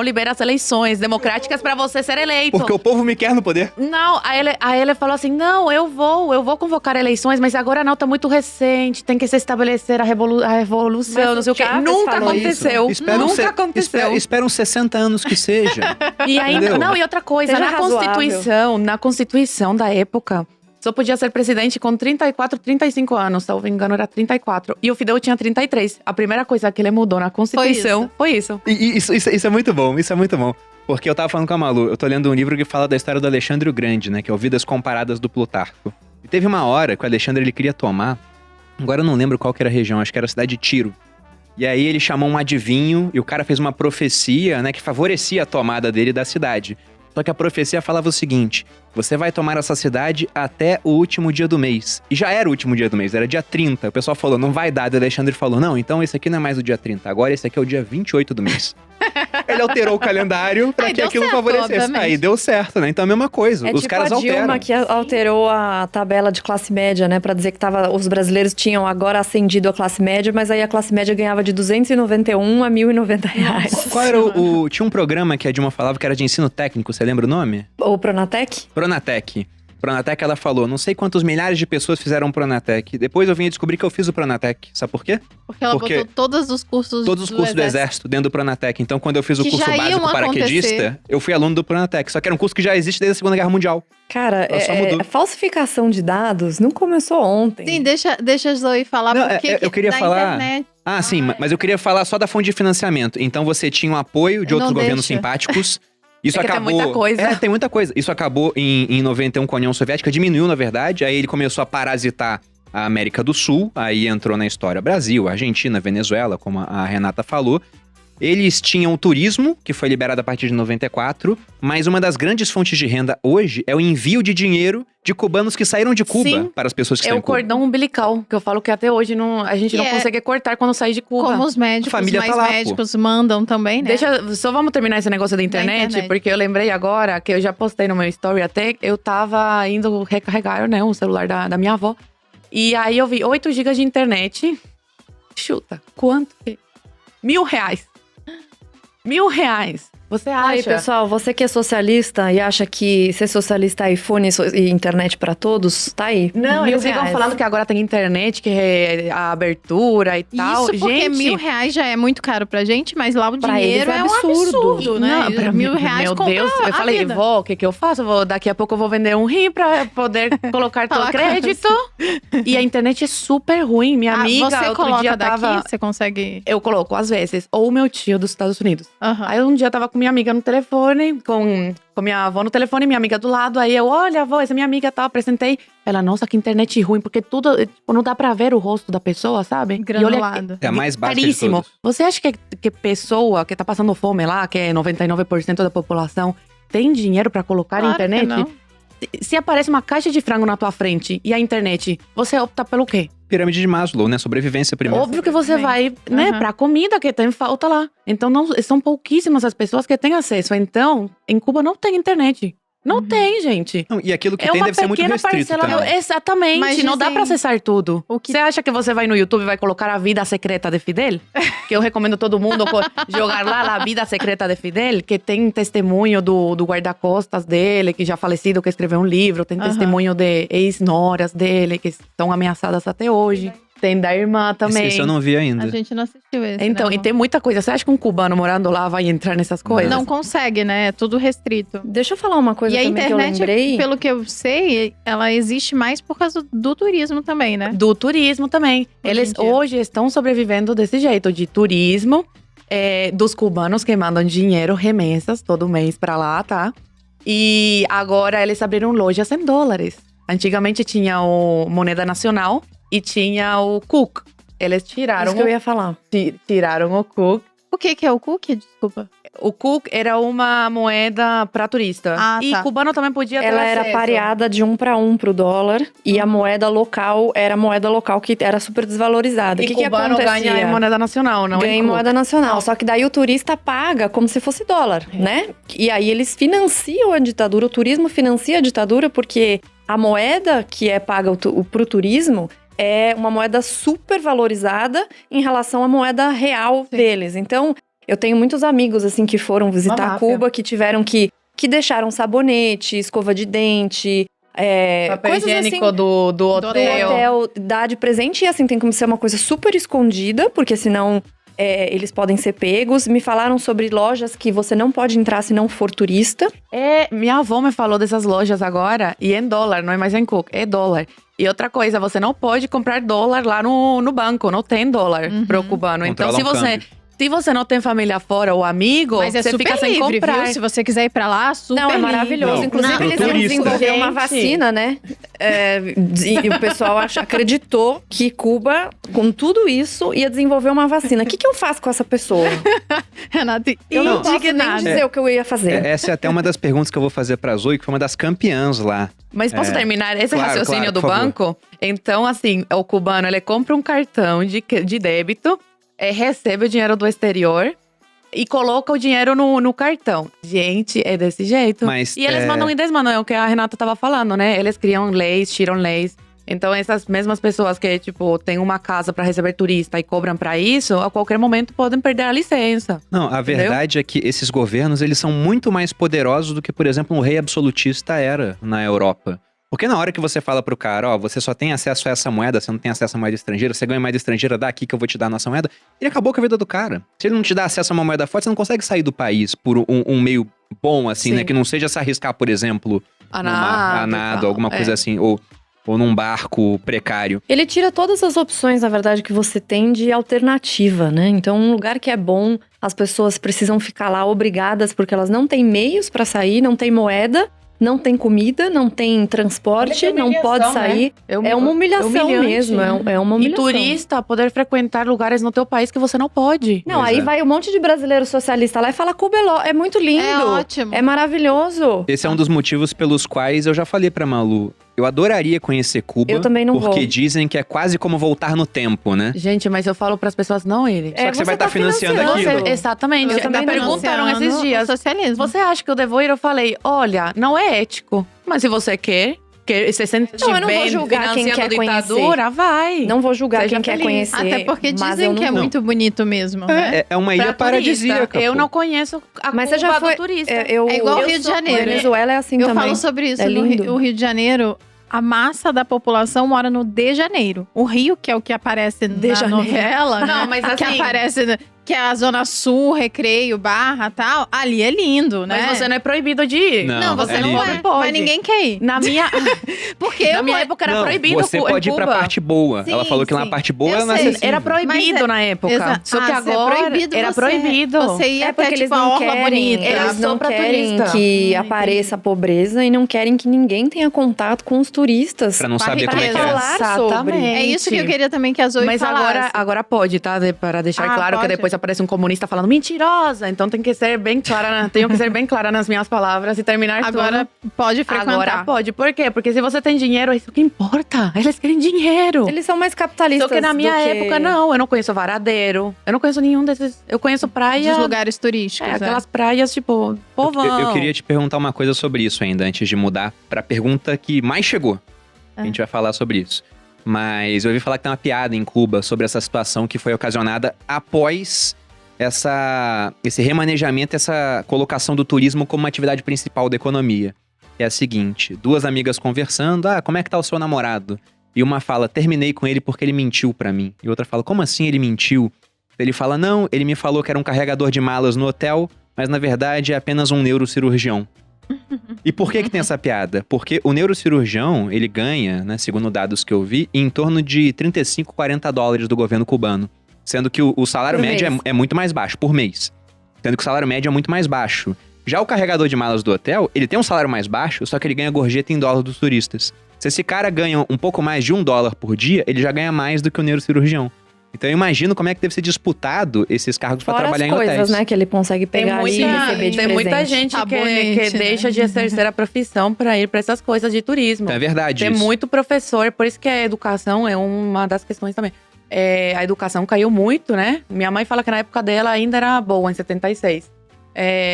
libera as eleições democráticas pra você ser eleito? Porque o povo me quer no poder. Não, aí ele falou assim, não, eu vou convocar eleições, mas agora não, tá muito recente, tem que se estabelecer a revolução, mas não sei o quê. Nunca aconteceu. Nunca aconteceu. Esperam 60 anos que seja. E ainda, e outra coisa, na Constituição da época, só podia ser presidente com 34, 35 anos, se eu não me engano era 34. E o Fidel tinha 33. A primeira coisa que ele mudou na Constituição foi isso. E isso é muito bom, isso é muito bom. Porque eu tava falando com a Malu, eu tô lendo um livro que fala da história do Alexandre o Grande, né? Que é o Vidas Comparadas do Plutarco. E teve uma hora que o Alexandre ele queria tomar, agora eu não lembro qual que era a região, acho que era a cidade de Tiro. E aí ele chamou um adivinho e o cara fez uma profecia, né? Que favorecia a tomada dele da cidade. Só que a profecia falava o seguinte, você vai tomar essa cidade até o último dia do mês. E já era o último dia do mês, era dia 30. O pessoal falou, não vai dar. E o Alexandre falou, não, então esse aqui não é mais o dia 30, agora esse aqui é o dia 28 do mês. Ele alterou o calendário pra que aquilo favorecesse. Obviamente. Aí deu certo, né? Então é a mesma coisa, os caras alteram. É tipo a Dilma que alterou a tabela de classe média, né? Pra dizer que os brasileiros tinham agora ascendido a classe média, mas aí a classe média ganhava de 291 a 1.090 reais. Qual era tinha um programa que a Dilma falava que era de ensino técnico, você lembra o nome? O Pronatec? Pronatec, ela falou, não sei quantos milhares de pessoas fizeram o Pronatec. Depois eu vim a descobrir que eu fiz o Pronatec. Sabe por quê? Porque ela botou todos os cursos do Exército dentro do Pronatec. Então, quando eu fiz o curso básico paraquedista, eu fui aluno do Pronatec. Só que era um curso que já existe desde a Segunda Guerra Mundial. Cara, falsificação de dados não começou ontem. Sim, deixa a Zoe falar porque eu queria falar... internet. Ah, sim, mas eu queria falar só da fonte de financiamento. Então, você tinha um apoio de outros governos simpáticos. Isso acabou. Tem muita coisa. Tem muita coisa. Isso acabou em 91 com a União Soviética, diminuiu, na verdade. Aí ele começou a parasitar a América do Sul. Aí entrou na história Brasil, Argentina, Venezuela, como a Renata falou. Eles tinham o turismo, que foi liberado a partir de 94, mas uma das grandes fontes de renda hoje é o envio de dinheiro de cubanos que saíram de Cuba para as pessoas que estão em Cuba. É o cordão umbilical, que eu falo que até hoje a gente não consegue cortar quando sair de Cuba. Como os médicos, médicos mandam também, né? Só vamos terminar esse negócio da internet, porque eu lembrei agora, que eu já postei no meu story até, eu tava indo recarregar, né, o celular da minha avó, e aí eu vi 8 GB de internet, chuta, quanto? R$1.000. R$1.000. Você acha? Aí, pessoal, você que é socialista e acha que ser socialista é iPhone e internet pra todos, tá aí. Não, eles ficam R$1.000. falando que agora tem internet, que é a abertura e tal. Isso porque Gente, R$1.000 já é muito caro pra gente, mas lá o Pra dinheiro eles é é um absurdo, né? Não, pra R$1.000 meu compra Deus, eu a falei, vida. vó, o que eu faço? Daqui a pouco eu vou vender um rim pra poder colocar teu Fala, crédito. E a internet é super ruim. Minha amiga, você outro coloca dia daqui, tava… você consegue… Eu coloco, às vezes. Ou o meu tio dos Estados Unidos. Aham. Aí um dia eu tava com minha amiga no telefone, com minha avó no telefone, minha amiga do lado. Aí eu, olha, avó, essa é minha amiga, tal, apresentei. Ela, nossa, que internet ruim, porque tudo, tipo, não dá pra ver o rosto da pessoa, sabe? Granulado. É a mais baixa de caríssimo. todas. Você acha que pessoa que tá passando fome lá, que é 99% da população, tem dinheiro pra colocar Claro na internet? que não. Se aparece uma caixa de frango na tua frente e a internet, você opta pelo quê? Pirâmide de Maslow, né? Sobrevivência primeiro. Óbvio que você vai, né, Uhum. pra comida que tem falta lá. Então, não, são pouquíssimas as pessoas que têm acesso. Então, em Cuba não tem internet. Não tem, gente. Não, e aquilo que É tem uma deve ser muito pequena restrito parcela. também. Exatamente. Mas não dá dizem- pra acessar tudo. O que- Você acha que você vai no YouTube e vai colocar a vida secreta de Fidel? Que eu recomendo todo mundo jogar lá a vida secreta de Fidel, que tem testemunho do guarda-costas dele, que já falecido, que escreveu um livro. Tem Aham. testemunho de ex-noras dele, que estão ameaçadas até hoje. Tem da irmã também. Esse eu não vi ainda. A gente não assistiu esse, Então, não. e tem muita coisa. Você acha que um cubano morando lá vai entrar nessas coisas? Não consegue, né? É tudo restrito. Deixa eu falar uma coisa E a também que eu internet, lembrei. pelo que eu sei, ela existe mais por causa do turismo também, né? Do turismo também. Hoje Eles em dia. hoje estão sobrevivendo desse jeito, de turismo, dos cubanos que mandam dinheiro, remessas, todo mês pra lá, tá? E agora eles abriram lojas em dólares. Antigamente tinha o Moneda Nacional e tinha o Cook. Eles tiraram, Isso que eu ia falar. tiraram o Cook. O que é o cookie? Desculpa. O Cook era uma moeda pra turista. Ah, e tá. cubano também podia ter Ela era acesso. pareada de 1 para 1 pro dólar. E a moeda local era a moeda local que era super desvalorizada. E O que cubano acontecia? ganha em moeda nacional, não Ganha em em Cook. moeda nacional. Só que daí o turista paga como se fosse dólar, né? E aí eles financiam a ditadura. O turismo financia a ditadura porque a moeda que é paga pro turismo é uma moeda super valorizada em relação à moeda real deles. Então, eu tenho muitos amigos, assim, que foram visitar máfia. Cuba, que tiveram que deixaram sabonete, escova de dente, Papel coisas higiênico assim do do hotel dar de presente. E assim, tem que ser uma coisa super escondida, porque senão eles podem ser pegos. Me falaram sobre lojas que você não pode entrar se não for turista. Minha avó me falou dessas lojas agora, e em dólar, não é mais em Cook, é dólar. E outra coisa, você não pode comprar dólar lá no banco, não tem dólar pro cubano. Então, Controla se você não tem família fora ou amigo, Mas é você super fica sem livre, comprar. viu? Se você quiser ir pra lá, super Não, é livre. maravilhoso. Não, Inclusive, pro eles iam turista. desenvolver uma Gente. vacina, né? E o pessoal acreditou que Cuba, com tudo isso, ia desenvolver uma vacina. O que eu faço com essa pessoa? Renata, Eu não posso nem indignada. dizer o que eu ia fazer. Essa é até uma das perguntas que eu vou fazer pra Zoe, que foi uma das campeãs lá. Mas posso terminar esse Claro, raciocínio claro, do por favor. banco? Então, assim, o cubano, ele compra um cartão de débito, recebe o dinheiro do exterior e coloca o dinheiro no cartão. Gente, é desse jeito. Mas, E eles mandam e desmandam, é o que a Renata tava falando, né? Eles criam leis, tiram leis. Então, essas mesmas pessoas que, tipo, têm uma casa pra receber turista e cobram pra isso, a qualquer momento podem perder a licença. Não, a verdade é que esses governos, eles são muito mais poderosos do que, por exemplo, um rei absolutista era na Europa. Porque na hora que você fala pro cara, ó, você só tem acesso a essa moeda, você não tem acesso a moeda estrangeira, você ganha moeda estrangeira, dá aqui que eu vou te dar a nossa moeda, ele acabou com a vida do cara. Se ele não te dá acesso a uma moeda forte, você não consegue sair do país por um meio bom, assim, Sim. né? Que não seja se arriscar, por exemplo, A no mar, a nado, alguma coisa assim, ou num barco precário. Ele tira todas as opções, na verdade, que você tem de alternativa, né? Então, um lugar que é bom, as pessoas precisam ficar lá obrigadas porque elas não têm meios pra sair, não tem moeda, não tem comida, não tem transporte, Olha que não pode humilhação, né? sair. É uma humilhação humilhante. mesmo, é uma E humilhação. turista poder frequentar lugares no teu país que você não pode. Não, Pois aí é. vai um monte de brasileiro socialista lá e fala Cuba é muito lindo. É ótimo. É maravilhoso. Esse é um dos motivos pelos quais eu já falei pra Malu. Eu adoraria conhecer Cuba. Eu também não porque vou. dizem que é quase como voltar no tempo, né? Gente, mas eu falo pras pessoas não irem. Só que você vai estar financiando financiando. aquilo. Exatamente. Eu também Me não. perguntaram esses Financiando dias. o socialismo. Você acha que eu devo ir? Eu falei, olha, não é ético. Mas se você quer se sente Não, eu não vou bem julgar quem financiando quer ditadura, vai. Não vou julgar Seja quem quer feliz. conhecer. Até porque mas dizem eu que é não- muito bonito mesmo, né? É uma ilha Pra turista. paradisíaca. Eu pô. não conheço a Mas Cuba você já foi. do turista. É igual o Rio de sou- Janeiro. Venezuela é assim Eu também. falo sobre isso. É No lindo. o Rio de Janeiro, a massa da população mora no de Janeiro. O Rio, que é o que aparece De na Janeiro. novela, Não, né? mas que assim- aparece, que é a Zona Sul, Recreio, Barra e tal. Ali é lindo, né? Mas você não é proibido de ir. Não, você é não lindo. é. Pode. Mas ninguém quer ir. Na minha, Porque na minha época era Não, proibido você em pode ir pra Cuba. parte boa. Sim, Ela falou que lá sim. na parte boa Eu é sei. inacessível. Era proibido Mas na época. Exato. Só que Se é agora proibido, era você- proibido. Você ia É até porque eles tipo a não Orla querem, Bonita. Era eles só não pra querem turista. que apareça a pobreza e não querem que ninguém tenha contato com os turistas. Pra não saber Pra como é que é. falar sobre. Exatamente. É isso que eu queria também que a Zoe Mas falasse. agora pode, tá? Para deixar Ah, claro pode? que depois aparece um comunista falando mentirosa. Então tem que ser bem clara, tenho que ser bem clara nas minhas palavras e terminar Agora tudo. pode frequentar. Agora pode. Por quê? Porque se você tem dinheiro, é isso que importa. Eles querem dinheiro. Eles são mais capitalistas. Só que na minha do que- época, não. Eu não conheço Varadeiro. Eu não conheço nenhum desses. Eu conheço praia. Dos lugares turísticos. Aquelas praias, tipo, povão. Eu queria te perguntar uma coisa sobre isso ainda, antes de mudar pra pergunta que mais chegou. A gente vai falar sobre isso. Mas eu ouvi falar que tem uma piada em Cuba sobre essa situação que foi ocasionada após esse remanejamento, essa colocação do turismo como uma atividade principal da economia. É a seguinte, duas amigas conversando, como é que tá o seu namorado? E uma fala, terminei com ele porque ele mentiu pra mim. E outra fala, como assim ele mentiu? Ele fala, não, ele me falou que era um carregador de malas no hotel, mas na verdade é apenas um neurocirurgião. E por que tem essa piada? Porque o neurocirurgião, ele ganha, né, segundo dados que eu vi, em torno de 35, 40 dólares do governo cubano. Sendo que o salário Por médio mês. é muito mais baixo, por mês. Sendo que o salário médio é muito mais baixo. Já o carregador de malas do hotel, ele tem um salário mais baixo, só que ele ganha gorjeta em dólar dos turistas. Se esse cara ganha um pouco mais de $1 por dia, ele já ganha mais do que o neurocirurgião. Então eu imagino como é que deve ser disputado esses cargos para Fora trabalhar as em hotéis. coisas, né, que ele consegue pegar ali e receber de tem muita presente. gente Sabonete, que né? deixa de exercer a profissão pra ir pra essas coisas de turismo. Então é verdade Tem isso. muito professor, por isso que a educação é uma das questões também. A educação caiu muito, né? Minha mãe fala que na época dela ainda era boa, em 76.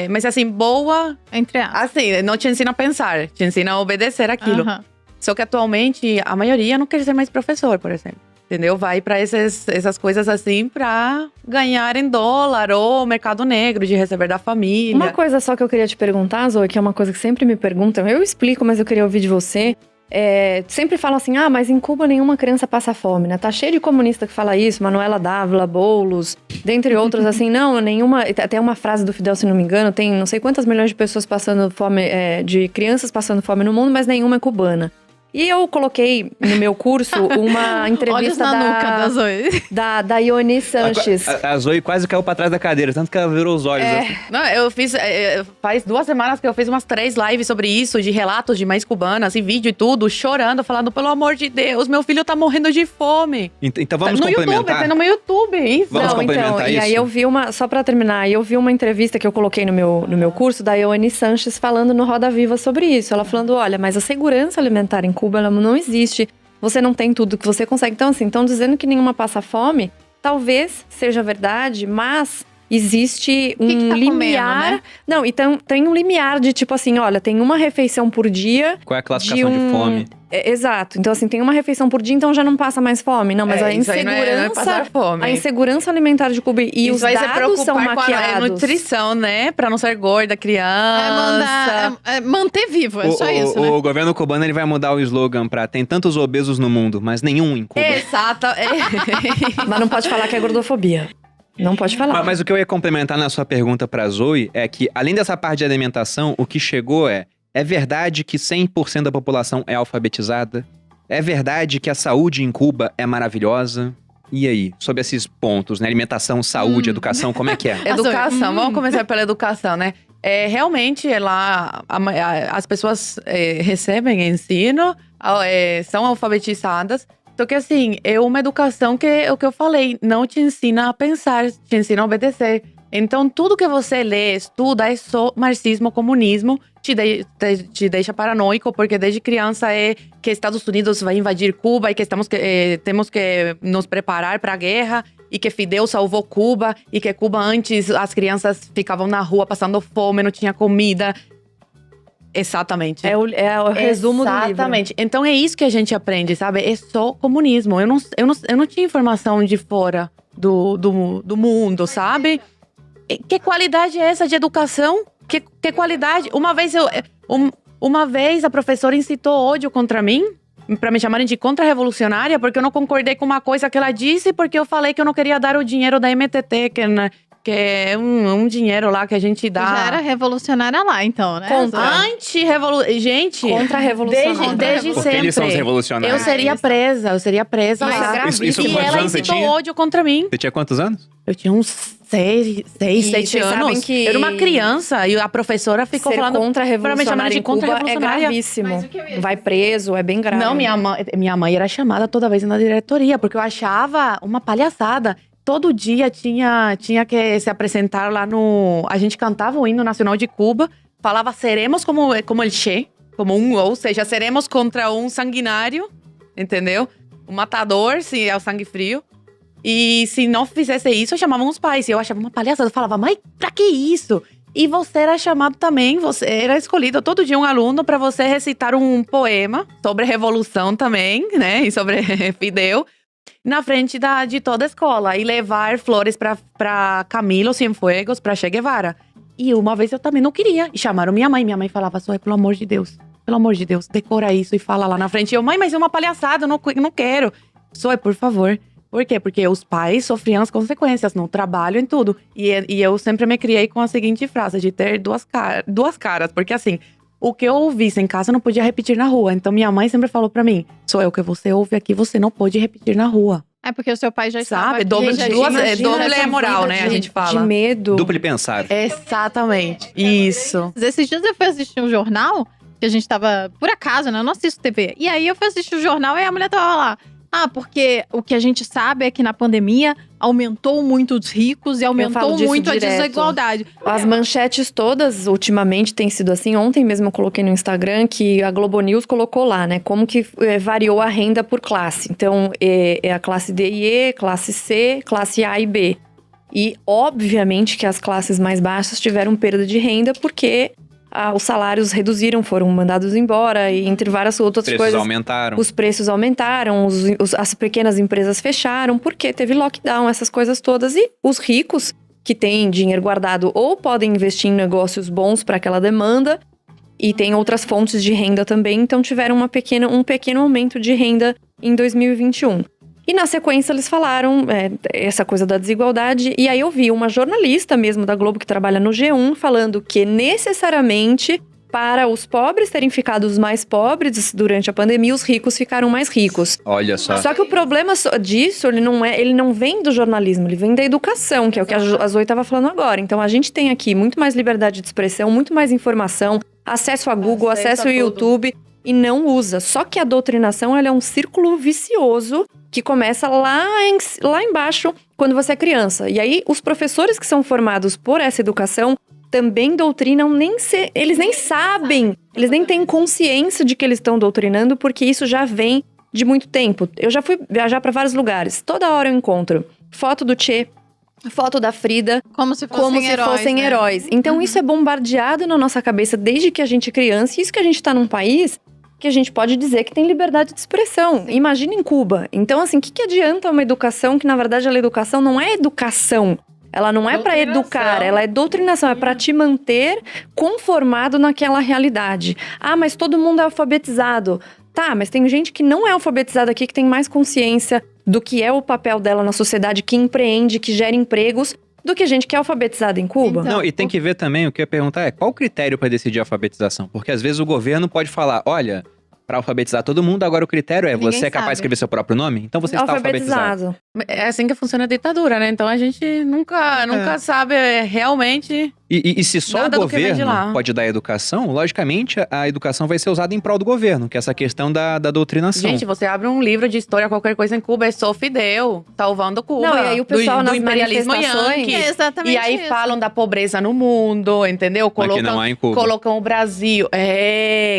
Mas assim, boa, Entre aspas. assim, não te ensina a pensar, te ensina a obedecer aquilo. Aham. Só que atualmente, a maioria não quer ser mais professor, por exemplo. Entendeu? Vai pra essas coisas assim pra ganhar em dólar ou mercado negro, de receber da família. Uma coisa só que eu queria te perguntar, Zoe, que é uma coisa que sempre me perguntam, eu explico, mas eu queria ouvir de você. Sempre falam assim, mas em Cuba nenhuma criança passa fome, né? Tá cheio de comunista que fala isso, Manuela Dávila, Boulos, dentre outros, assim, não, nenhuma... Até uma frase do Fidel, se não me engano, tem não sei quantas milhões de pessoas passando fome, de crianças passando fome no mundo, mas nenhuma é cubana. E eu coloquei no meu curso uma Olhos entrevista na nuca da Zoe. da Ione Sanches. A Zoe quase caiu pra trás da cadeira, tanto que ela virou os olhos. assim. Não, eu fiz. Faz 2 semanas que eu fiz umas 3 lives sobre isso, de relatos de mães cubanas, e vídeo e tudo, chorando, falando, pelo amor de Deus, meu filho tá morrendo de fome. Então vamos no YouTube, complementar. tem no meu YouTube, isso. Vamos complementar e aí isso? eu vi só pra terminar, eu vi uma entrevista que eu coloquei no meu curso da Ione Sanches falando no Roda Viva sobre isso. Ela falando, olha, mas a segurança alimentar em Cuba, ela não existe. Você não tem tudo que você consegue. Então, assim, estão dizendo que nenhuma passa fome. Talvez seja verdade, mas existe um que tá limiar. comendo, né? Não, então tem um limiar de tipo assim, olha, tem uma refeição por dia. Qual é a classificação de fome? Exato. Então, assim, tem uma refeição por dia, então já não passa mais fome. Não, mas a isso aí insegurança. não é passar fome. A insegurança alimentar de Cuba e Isso os vai se dados são preocupar com a maquiados. nutrição, né? Pra não ser gorda, criança. Manter vivo, é só isso, né? O governo cubano ele vai mudar o slogan pra tem tantos obesos no mundo, mas nenhum em Cuba. Exato. Mas não pode falar que é gordofobia. Não pode falar. Mas o que eu ia complementar na sua pergunta pra Zoe é que, além dessa parte de alimentação, o que chegou é verdade que 100% da população é alfabetizada? É verdade que a saúde em Cuba é maravilhosa? E aí, sobre esses pontos, né? Alimentação, saúde, educação, como é que é? Educação, vamos começar pela educação, né? Realmente, as pessoas recebem ensino, são alfabetizadas. Só que, assim, é uma educação que é o que eu falei, não te ensina a pensar, te ensina a obedecer. Então, tudo que você lê, estuda, é só marxismo, comunismo, te deixa paranoico, porque desde criança é que Estados Unidos vai invadir Cuba e que temos que nos preparar para a guerra e que Fidel salvou Cuba e que Cuba antes as crianças ficavam na rua passando fome, não tinha comida. Exatamente. É o resumo do livro. Exatamente. Então é isso que a gente aprende, sabe? É só comunismo. Eu não tinha informação de fora do mundo, sabe? Que qualidade é essa de educação? Que qualidade? Uma vez a professora incitou ódio contra mim, pra me chamarem de contra-revolucionária, porque eu não concordei com uma coisa que ela disse, porque eu falei que eu não queria dar o dinheiro da MTT, que é um dinheiro lá que a gente dá. Já era revolucionária lá, então, né? Gente, contra-revolucionária. Desde Porque sempre. eles são os revolucionários. Eu seria presa Isso é lá. gravíssimo. Isso E quantos ela anos você incitou tinha? ódio contra mim. Você tinha quantos anos? Eu tinha uns 6, 7 vocês sabem anos. que Eu era uma criança e a professora ficou ser falando pra me chamar contra-revolucionária de em Cuba é contra-revolucionária. gravíssimo. Mas o que eu ia Vai preso, é bem grave. Não, minha mãe era chamada toda vez na diretoria, porque eu achava uma palhaçada. Todo dia tinha que se apresentar lá no... A gente cantava o hino nacional de Cuba, falava seremos como el Che, ou seja, seremos contra um sanguinário, entendeu? Um matador, se é o sangue frio. E se não fizesse isso, chamavam os pais. E eu achava uma palhaçada. Eu falava, mãe, pra que isso? E você era chamado também, você era escolhido todo dia um aluno para você recitar um poema sobre revolução também, né? E sobre Fidel, na frente de toda a escola. E levar flores pra Camilo Cienfuegos, pra Che Guevara. E uma vez eu também não queria. E chamaram minha mãe. Minha mãe falava, só pelo amor de Deus, decora isso e fala lá na frente. E eu, mãe, mas é uma palhaçada, eu não quero. Só por favor. Por quê? Porque os pais sofriam as consequências no trabalho, em tudo. E eu sempre me criei com a seguinte frase, de ter duas caras. Porque assim, o que eu ouvisse em casa eu não podia repetir na rua. Então minha mãe sempre falou pra mim, só é o que você ouve aqui, você não pode repetir na rua. É porque o seu pai já estava Sabe? aqui, Doble Imagina é moral, né? A gente fala. De medo. Duplo pensar. Exatamente. Isso. Esses dias eu fui assistir um jornal, que a gente tava, por acaso, né? Eu não assisto TV. E aí eu fui assistir o jornal e a mulher tava lá. Porque o que a gente sabe é que na pandemia aumentou muito os ricos e aumentou muito a desigualdade. As manchetes todas, ultimamente, têm sido assim. Ontem mesmo eu coloquei no Instagram que a Globo News colocou lá, né? Como que variou a renda por classe. Então, é a classe D e E, classe C, classe A e B. E, obviamente, que as classes mais baixas tiveram perda de renda porque os salários reduziram, foram mandados embora e entre várias outras coisas. Os preços aumentaram, as pequenas empresas fecharam porque teve lockdown, essas coisas todas. E os ricos, que têm dinheiro guardado ou podem investir em negócios bons para aquela demanda e tem outras fontes de renda também, então tiveram um pequeno aumento de renda em 2021. E na sequência eles falaram essa coisa da desigualdade. E aí eu vi uma jornalista mesmo da Globo que trabalha no G1 falando que necessariamente para os pobres terem ficado mais pobres durante a pandemia, os ricos ficaram mais ricos. Olha só. Só que o problema disso, ele não vem do jornalismo, ele vem da educação, que é o que a Zoe estava falando agora. Então a gente tem aqui muito mais liberdade de expressão, muito mais informação, acesso a Google, acesso ao YouTube. E não usa. Só que a doutrinação ela é um círculo vicioso que começa lá embaixo quando você é criança. E aí, os professores que são formados por essa educação também doutrinam, eles nem sabem, eles nem têm consciência de que eles estão doutrinando, porque isso já vem de muito tempo. Eu já fui viajar para vários lugares. Toda hora eu encontro foto do Che, foto da Frida, como se fossem heróis. Então, isso é bombardeado na nossa cabeça desde que a gente é criança. E isso que a gente tá num país que a gente pode dizer que tem liberdade de expressão. Imagina em Cuba. Então, assim, o que adianta uma educação que, na verdade, a educação não é educação. Ela não é para educar, ela é doutrinação, é para te manter conformado naquela realidade. Ah, mas todo mundo é alfabetizado. Tá, mas tem gente que não é alfabetizada aqui, que tem mais consciência do que é o papel dela na sociedade, que empreende, que gera empregos, do que gente que é alfabetizada em Cuba. Então, não, e tem que ver também, o que eu ia perguntar é, qual o critério para decidir a alfabetização? Porque às vezes o governo pode falar, olha, para alfabetizar todo mundo, agora o critério é, você é capaz de escrever seu próprio nome? Então você está alfabetizado. É assim que funciona a ditadura, né? Então a gente nunca sabe realmente... E se só o governo pode dar educação, logicamente a educação vai ser usada em prol do governo, que é essa questão da doutrinação. Gente, você abre um livro de história, qualquer coisa em Cuba, é só Fidel, salvando Cuba. Não, e aí o pessoal do imperialismo yankee. É exatamente e aí isso. falam da pobreza no mundo, entendeu? Mas que não há em Cuba. Colocam o Brasil.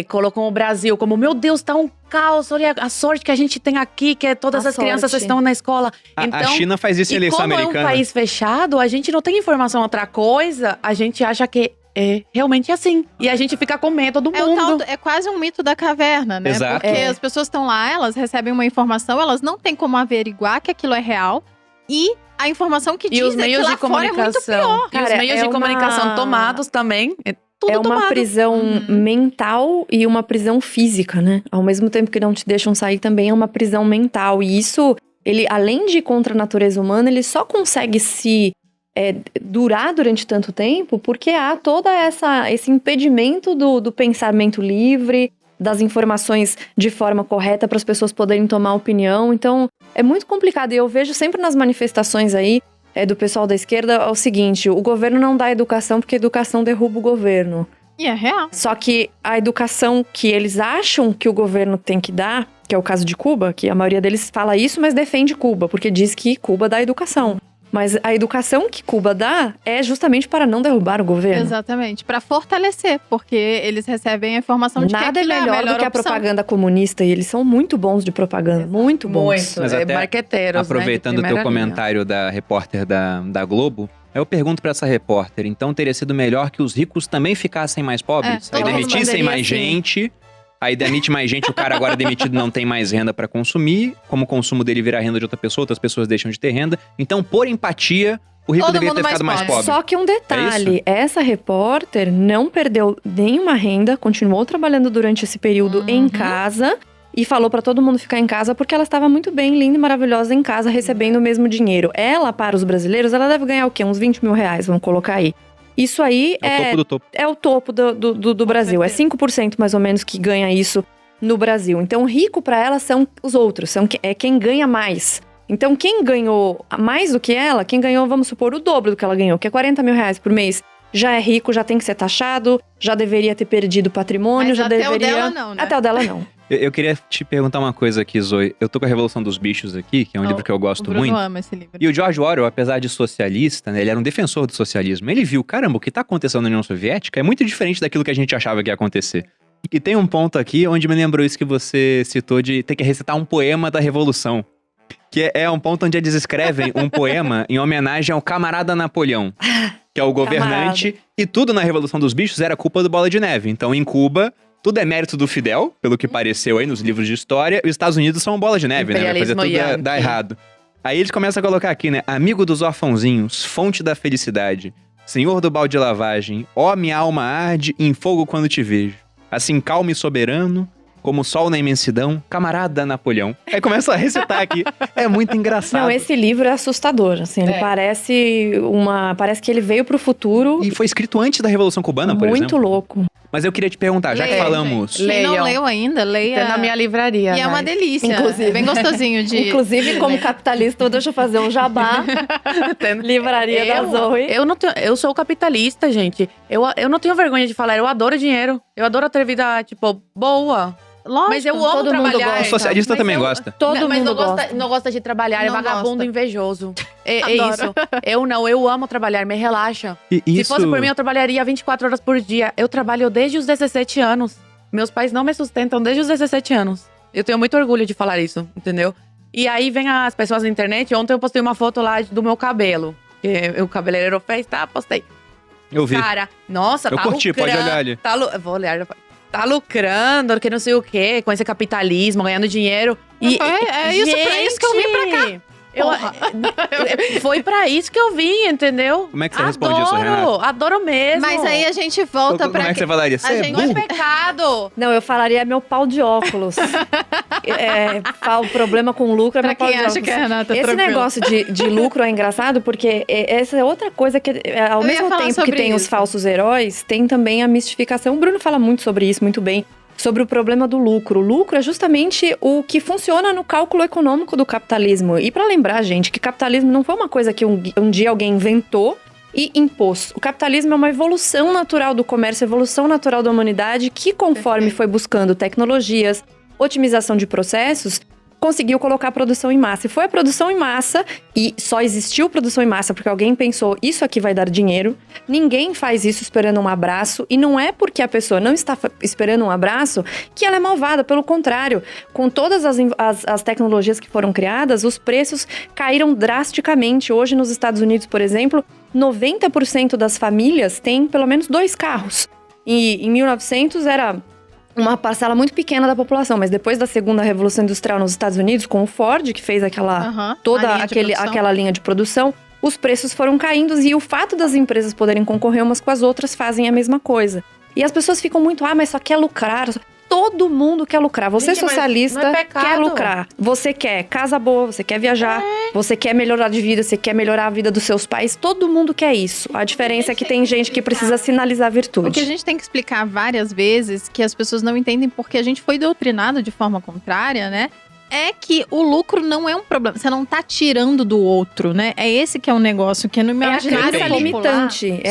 Colocam o Brasil como, meu Deus, tá um caos, olha a sorte que a gente tem aqui, que todas as crianças estão na escola. Então, a China faz isso em eleição americana. Como é um país fechado, a gente não tem informação. Outra coisa, a gente acha que é realmente assim. E a gente fica com medo do mundo. É quase um mito da caverna, né? Exato. Porque as pessoas estão lá, elas recebem uma informação, elas não têm como averiguar que aquilo é real. E a informação que diz os meios que lá de comunicação. fora é muito pior. E os meios de comunicação tomados também. Tudo é uma tomado. prisão mental e uma prisão física, né? Ao mesmo tempo que não te deixam sair, também é uma prisão mental. E isso, ele, além de ir contra a natureza humana, ele só consegue se durar durante tanto tempo porque há todo esse impedimento do pensamento livre, das informações de forma correta para as pessoas poderem tomar opinião. Então, é muito complicado. E eu vejo sempre nas manifestações aí, do pessoal da esquerda, é o seguinte: o governo não dá educação porque a educação derruba o governo. E é real. Só que a educação que eles acham que o governo tem que dar, que é o caso de Cuba, que a maioria deles fala isso, mas defende Cuba, porque diz que Cuba dá educação. Mas a educação que Cuba dá é justamente para não derrubar o governo. Exatamente, para fortalecer, porque eles recebem a informação de que nada é aquilo melhor a melhor do que a opção. propaganda comunista, e eles são muito bons de propaganda, muito bons. Mas até marqueteiros, aproveitando o teu comentário da repórter da Globo, eu pergunto pra essa repórter, então teria sido melhor que os ricos também ficassem mais pobres? Aí todo mundo demitissem mais mandaria, gente, aí demite mais gente, o cara agora demitido não tem mais renda pra consumir, como o consumo dele vira renda de outra pessoa, outras pessoas deixam de ter renda. Então, por empatia, o rico Todo deveria ter mundo ficado mais mais pobre. pobre. Só que um detalhe, essa repórter não perdeu nenhuma renda, continuou trabalhando durante esse período em casa e falou pra todo mundo ficar em casa porque ela estava muito bem, linda e maravilhosa em casa, recebendo o mesmo dinheiro. Ela, para os brasileiros, ela deve ganhar o quê? Uns 20 mil reais, vamos colocar aí. Isso aí É o topo do topo. é o topo do Brasil. É 5% mais ou menos que ganha isso no Brasil. Então, rico pra ela são os outros, é quem ganha mais. Então, quem ganhou mais do que ela, quem ganhou, vamos supor, o dobro do que ela ganhou, que é 40 mil reais por mês, já é rico, já tem que ser taxado, já deveria ter perdido patrimônio, Mas já até deveria... o dela não, né? Até o dela não. Eu queria te perguntar uma coisa aqui, Zoe. Eu tô com a Revolução dos Bichos aqui, que é um livro que eu O gosto Bruno muito. ama esse livro. E o George Orwell, apesar de socialista, né, ele era um defensor do socialismo. Ele viu, caramba, o que tá acontecendo na União Soviética é muito diferente daquilo que a gente achava que ia acontecer. E tem um ponto aqui onde me lembrou isso que você citou de ter que recitar um poema da Revolução. Que é um ponto onde eles escrevem um poema em homenagem ao camarada Napoleão, que é o governante. E tudo na Revolução dos Bichos era culpa do Bola de Neve. Então, em Cuba, tudo é mérito do Fidel, pelo que pareceu aí nos livros de história. E os Estados Unidos são Bola de Neve, né? Vai fazer tudo dar errado. Aí eles começam a colocar aqui, né? Amigo dos orfãozinhos, fonte da felicidade, senhor do balde de lavagem, ó minha alma arde em fogo quando te vejo. Assim calmo e soberano, como o sol na imensidão, camarada Napoleão. Aí começa a recitar aqui. É muito engraçado. Não, esse livro é assustador, assim, ele parece que ele veio pro futuro. E foi escrito antes da Revolução Cubana, por exemplo. Muito louco. Mas eu queria te perguntar, já que Leia, falamos... gente. Quem não Leiam. leu ainda, leia. Tem na minha livraria. E é uma mas- delícia. Inclusive. É bem gostosinho de... Inclusive, como capitalista, deixa eu fazer um jabá. Livraria da Zoe. Eu sou capitalista, gente. Eu não tenho vergonha de falar. Eu adoro dinheiro. Eu adoro ter vida, tipo, boa. Lógico. Mas eu amo todo mundo trabalhar. gosta. O socialista Mas também eu- gosta. Todo mas mundo não gosta de trabalhar, é Não vagabundo gosta. invejoso. É Adoro. isso. Eu amo trabalhar, me relaxa. E Se isso... fosse por mim, eu trabalharia 24 horas por dia. Eu trabalho desde os 17 anos. Meus pais não me sustentam desde os 17 anos. Eu tenho muito orgulho de falar isso, entendeu? E aí vem as pessoas na internet. Ontem eu postei uma foto lá do meu cabelo. Que o cabeleireiro fez, tá? Postei. Eu vi. Cara, nossa, Eu tá curti, lucrando. pode olhar ali. Eu vou olhar depois. Tá lucrando, que não sei o quê, com esse capitalismo, ganhando dinheiro. E, É isso, pra isso que eu vim pra cá. Foi pra isso que eu vim, entendeu? Como é que você responde isso, Renata? Adoro mesmo. Mas aí a gente volta Como pra... é que você falaria? Você a é gente- Não é burro? pecado. Não, eu falaria meu pau de óculos. O problema com lucro é Pra meu pau quem de acha óculos. que a Renata é Esse tranquila. negócio de lucro é engraçado porque essa é outra coisa que, ao Eu ia mesmo falar tempo que sobre tem os isso. falsos heróis, tem também a mistificação. O Bruno fala muito sobre isso, muito bem. Sobre o problema do lucro. O lucro é justamente o que funciona no cálculo econômico do capitalismo. E para lembrar, gente, que capitalismo não foi uma coisa que um dia alguém inventou e impôs. O capitalismo é uma evolução natural do comércio, evolução natural da humanidade, que conforme foi buscando tecnologias, otimização de processos, conseguiu colocar a produção em massa. E foi a produção em massa, e só existiu produção em massa porque alguém pensou, isso aqui vai dar dinheiro. Ninguém faz isso esperando um abraço, e não é porque a pessoa não está esperando um abraço que ela é malvada, pelo contrário. Com todas as tecnologias que foram criadas, os preços caíram drasticamente. Hoje, nos Estados Unidos, por exemplo, 90% das famílias têm pelo menos 2 carros. E em 1900 era uma parcela muito pequena da população, mas depois da segunda Revolução Industrial nos Estados Unidos, com o Ford, que fez aquela linha de produção, os preços foram caindo e o fato das empresas poderem concorrer umas com as outras fazem a mesma coisa. E as pessoas ficam muito, mas só quer lucrar. Todo mundo quer lucrar. Você, gente, socialista, quer lucrar. Você quer casa boa, você quer viajar, você quer melhorar de vida, você quer melhorar a vida dos seus pais. Todo mundo quer isso. A diferença é que tem gente que precisa sinalizar virtude. O que a gente tem que explicar várias vezes, que as pessoas não entendem porque a gente foi doutrinado de forma contrária, né? É que o lucro não é um problema. Você não tá tirando do outro, né? É esse que é um negócio que no imaginário popular.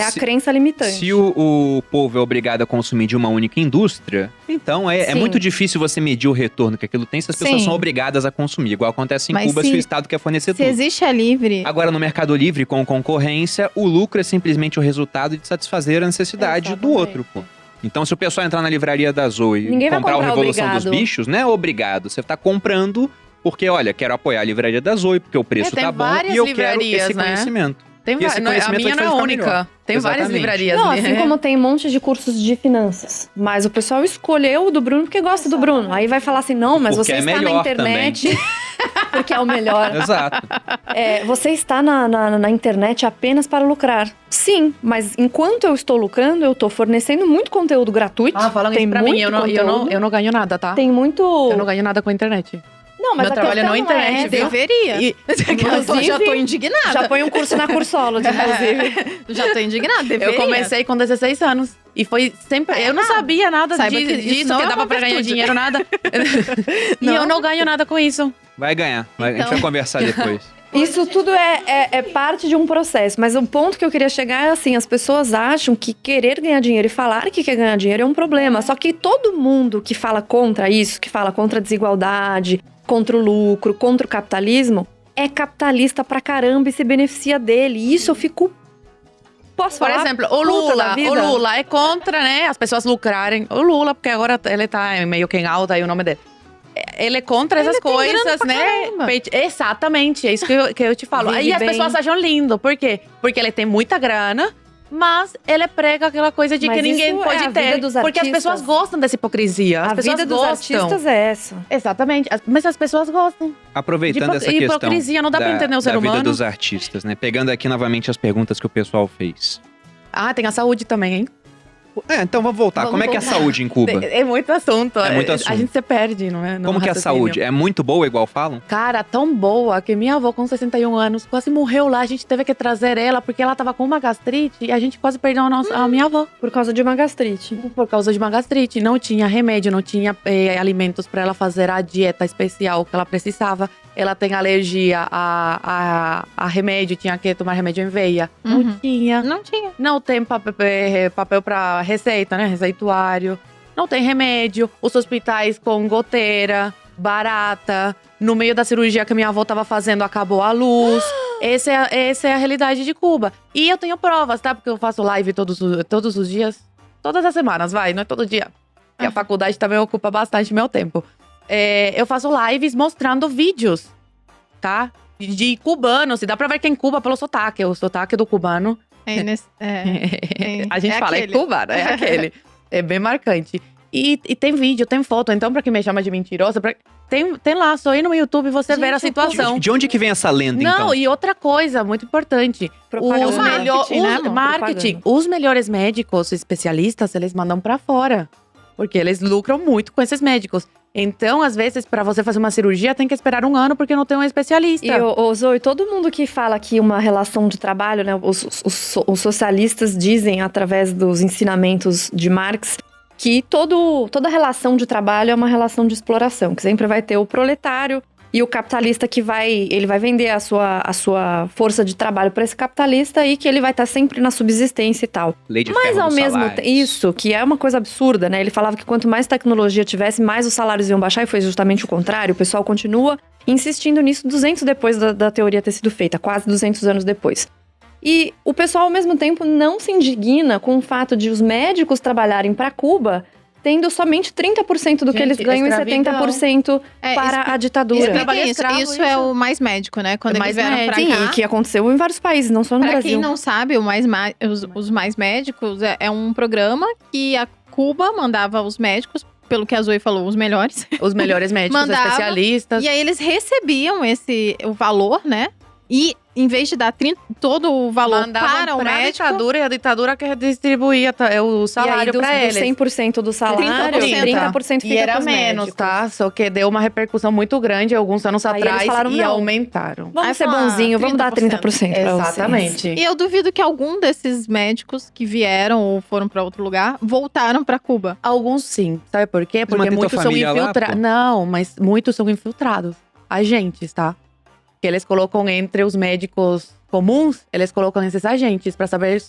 A crença limitante. Se o povo é obrigado a consumir de uma única indústria, então é muito difícil você medir o retorno que aquilo tem se as pessoas são obrigadas a consumir. Igual acontece em Cuba, se o Estado quer fornecer tudo. Se existe a livre... Agora, no Mercado Livre, com concorrência, o lucro é simplesmente o resultado de satisfazer a necessidade do outro, pô. Então, se o pessoal entrar na livraria da Zoe e comprar o Revolução dos Bichos, não é obrigado. Você tá comprando porque, olha, quero apoiar a livraria da Zoe, porque o preço tá bom e eu quero esse conhecimento. Tem várias, a minha não é única. Tem várias livrarias. Não, assim como tem um monte de cursos de finanças. Mas o pessoal escolheu o do Bruno porque gosta do Bruno. Aí vai falar assim, não, mas porque você está na internet... porque é o melhor. Exato. Você está na internet apenas para lucrar. Sim, mas enquanto eu estou lucrando, eu estou fornecendo muito conteúdo gratuito. Falam isso pra mim, eu não ganho nada, tá? Tem muito... Eu não ganho nada com a internet. Não, mas meu trabalho é na internet, viu? Deveria. Eu já tô indignada. Já põe um curso na Cursology, inclusive. Já tô indignada, deveria. Eu comecei com 16 anos. E foi sempre... eu não sabia nada disso, que dava pra ganhar dinheiro, nada. E eu não ganho nada com isso. Vai ganhar. A gente vai conversar depois. Isso tudo é parte de um processo. Mas o ponto que eu queria chegar é assim, as pessoas acham que querer ganhar dinheiro e falar que quer ganhar dinheiro é um problema. Só que todo mundo que fala contra isso, que fala contra a desigualdade, contra o lucro, contra o capitalismo, é capitalista pra caramba e se beneficia dele. E isso eu fico... Posso falar? Por exemplo, o Lula é contra, né, as pessoas lucrarem. O Lula, porque agora ele tá meio que em alta aí o nome dele. Ele é contra essas coisas, né? Exatamente, é isso que eu te falo. Aí as pessoas acham lindo. Por quê? Porque ele tem muita grana, mas ele prega aquela coisa de que ninguém pode ter. Porque as pessoas gostam dessa hipocrisia. As pessoas vida dos artistas é essa. Exatamente. Mas as pessoas gostam. Aproveitando essa questão hipocrisia, não dá pra entender o ser humano. Da vida dos artistas, né? Pegando aqui novamente as perguntas que o pessoal fez. Tem a saúde também, hein? Então vamos voltar. Como é que é a saúde em Cuba? É muito assunto. É muito assunto. A gente se perde, não é? Como que é a saúde? É muito boa, igual falam? Cara, tão boa que minha avó com 61 anos quase morreu lá. A gente teve que trazer ela porque ela tava com uma gastrite e a gente quase perdeu a minha avó. Por causa de uma gastrite. Por causa de uma gastrite. Não tinha remédio, não tinha alimentos pra ela fazer a dieta especial que ela precisava. Ela tem alergia a remédio, tinha que tomar remédio em veia. Não tinha. Não tem papel pra receita, né? Receituário. Não tem remédio. Os hospitais com goteira, barata. No meio da cirurgia que minha avó tava fazendo, acabou a luz. Essa é a realidade de Cuba. E eu tenho provas, tá? Porque eu faço live todos os dias. Todas as semanas, não é todo dia. E a faculdade também ocupa bastante meu tempo. Eu faço lives mostrando vídeos, tá? De cubanos. E dá pra ver que é em Cuba pelo sotaque. O sotaque do cubano. A gente fala, aquele. É cubano, é aquele. É bem marcante. E tem vídeo, tem foto. Então, pra quem me chama de mentirosa, tem lá, só ir no YouTube e você ver a situação. De onde que vem essa lenda, então? Não, e outra coisa muito importante. Marketing. Os melhores médicos especialistas, eles mandam pra fora. Porque eles lucram muito com esses médicos. Então, às vezes, pra você fazer uma cirurgia, tem que esperar 1 ano porque não tem um especialista. E, Zoe, todo mundo que fala que uma relação de trabalho, né? Os socialistas dizem, através dos ensinamentos de Marx, que toda relação de trabalho é uma relação de exploração. Que sempre vai ter o proletário e o capitalista que vai vender a sua força de trabalho para esse capitalista e que ele vai estar sempre na subsistência e tal. Mas ao mesmo tempo, isso, que é uma coisa absurda, né? Ele falava que quanto mais tecnologia tivesse, mais os salários iam baixar e foi justamente o contrário. O pessoal continua insistindo nisso 200 depois da teoria ter sido feita, quase 200 anos depois. E o pessoal, ao mesmo tempo, não se indigna com o fato de os médicos trabalharem para Cuba tendo somente 30% do que eles ganham e 70% para a ditadura. Isso é o Mais Médico, né? Quando eles vieram pra cá. Sim, e que aconteceu em vários países, não só no Brasil. Pra quem não sabe, os Mais Médicos é um programa que a Cuba mandava os médicos, pelo que a Zoe falou, os melhores. Os melhores médicos, especialistas. E aí eles recebiam o valor, né? E em vez de dar todo o valor para o médico… ditadura, e a ditadura que distribuía o salário para eles. 100% do salário, 30% fica E era pros menos, médicos. tá? Só que deu uma repercussão muito grande alguns anos Aí atrás eles falaram, e não, aumentaram. Vamos ser bonzinho, vamos dar 30% pra vocês. Exatamente. E eu duvido que algum desses médicos que vieram ou foram para outro lugar voltaram para Cuba. Alguns sim. Sabe por quê? Porque muitos são infiltrados. Não, mas muitos são infiltrados. Agentes, tá? Que eles colocam entre os médicos comuns, eles colocam esses agentes pra saber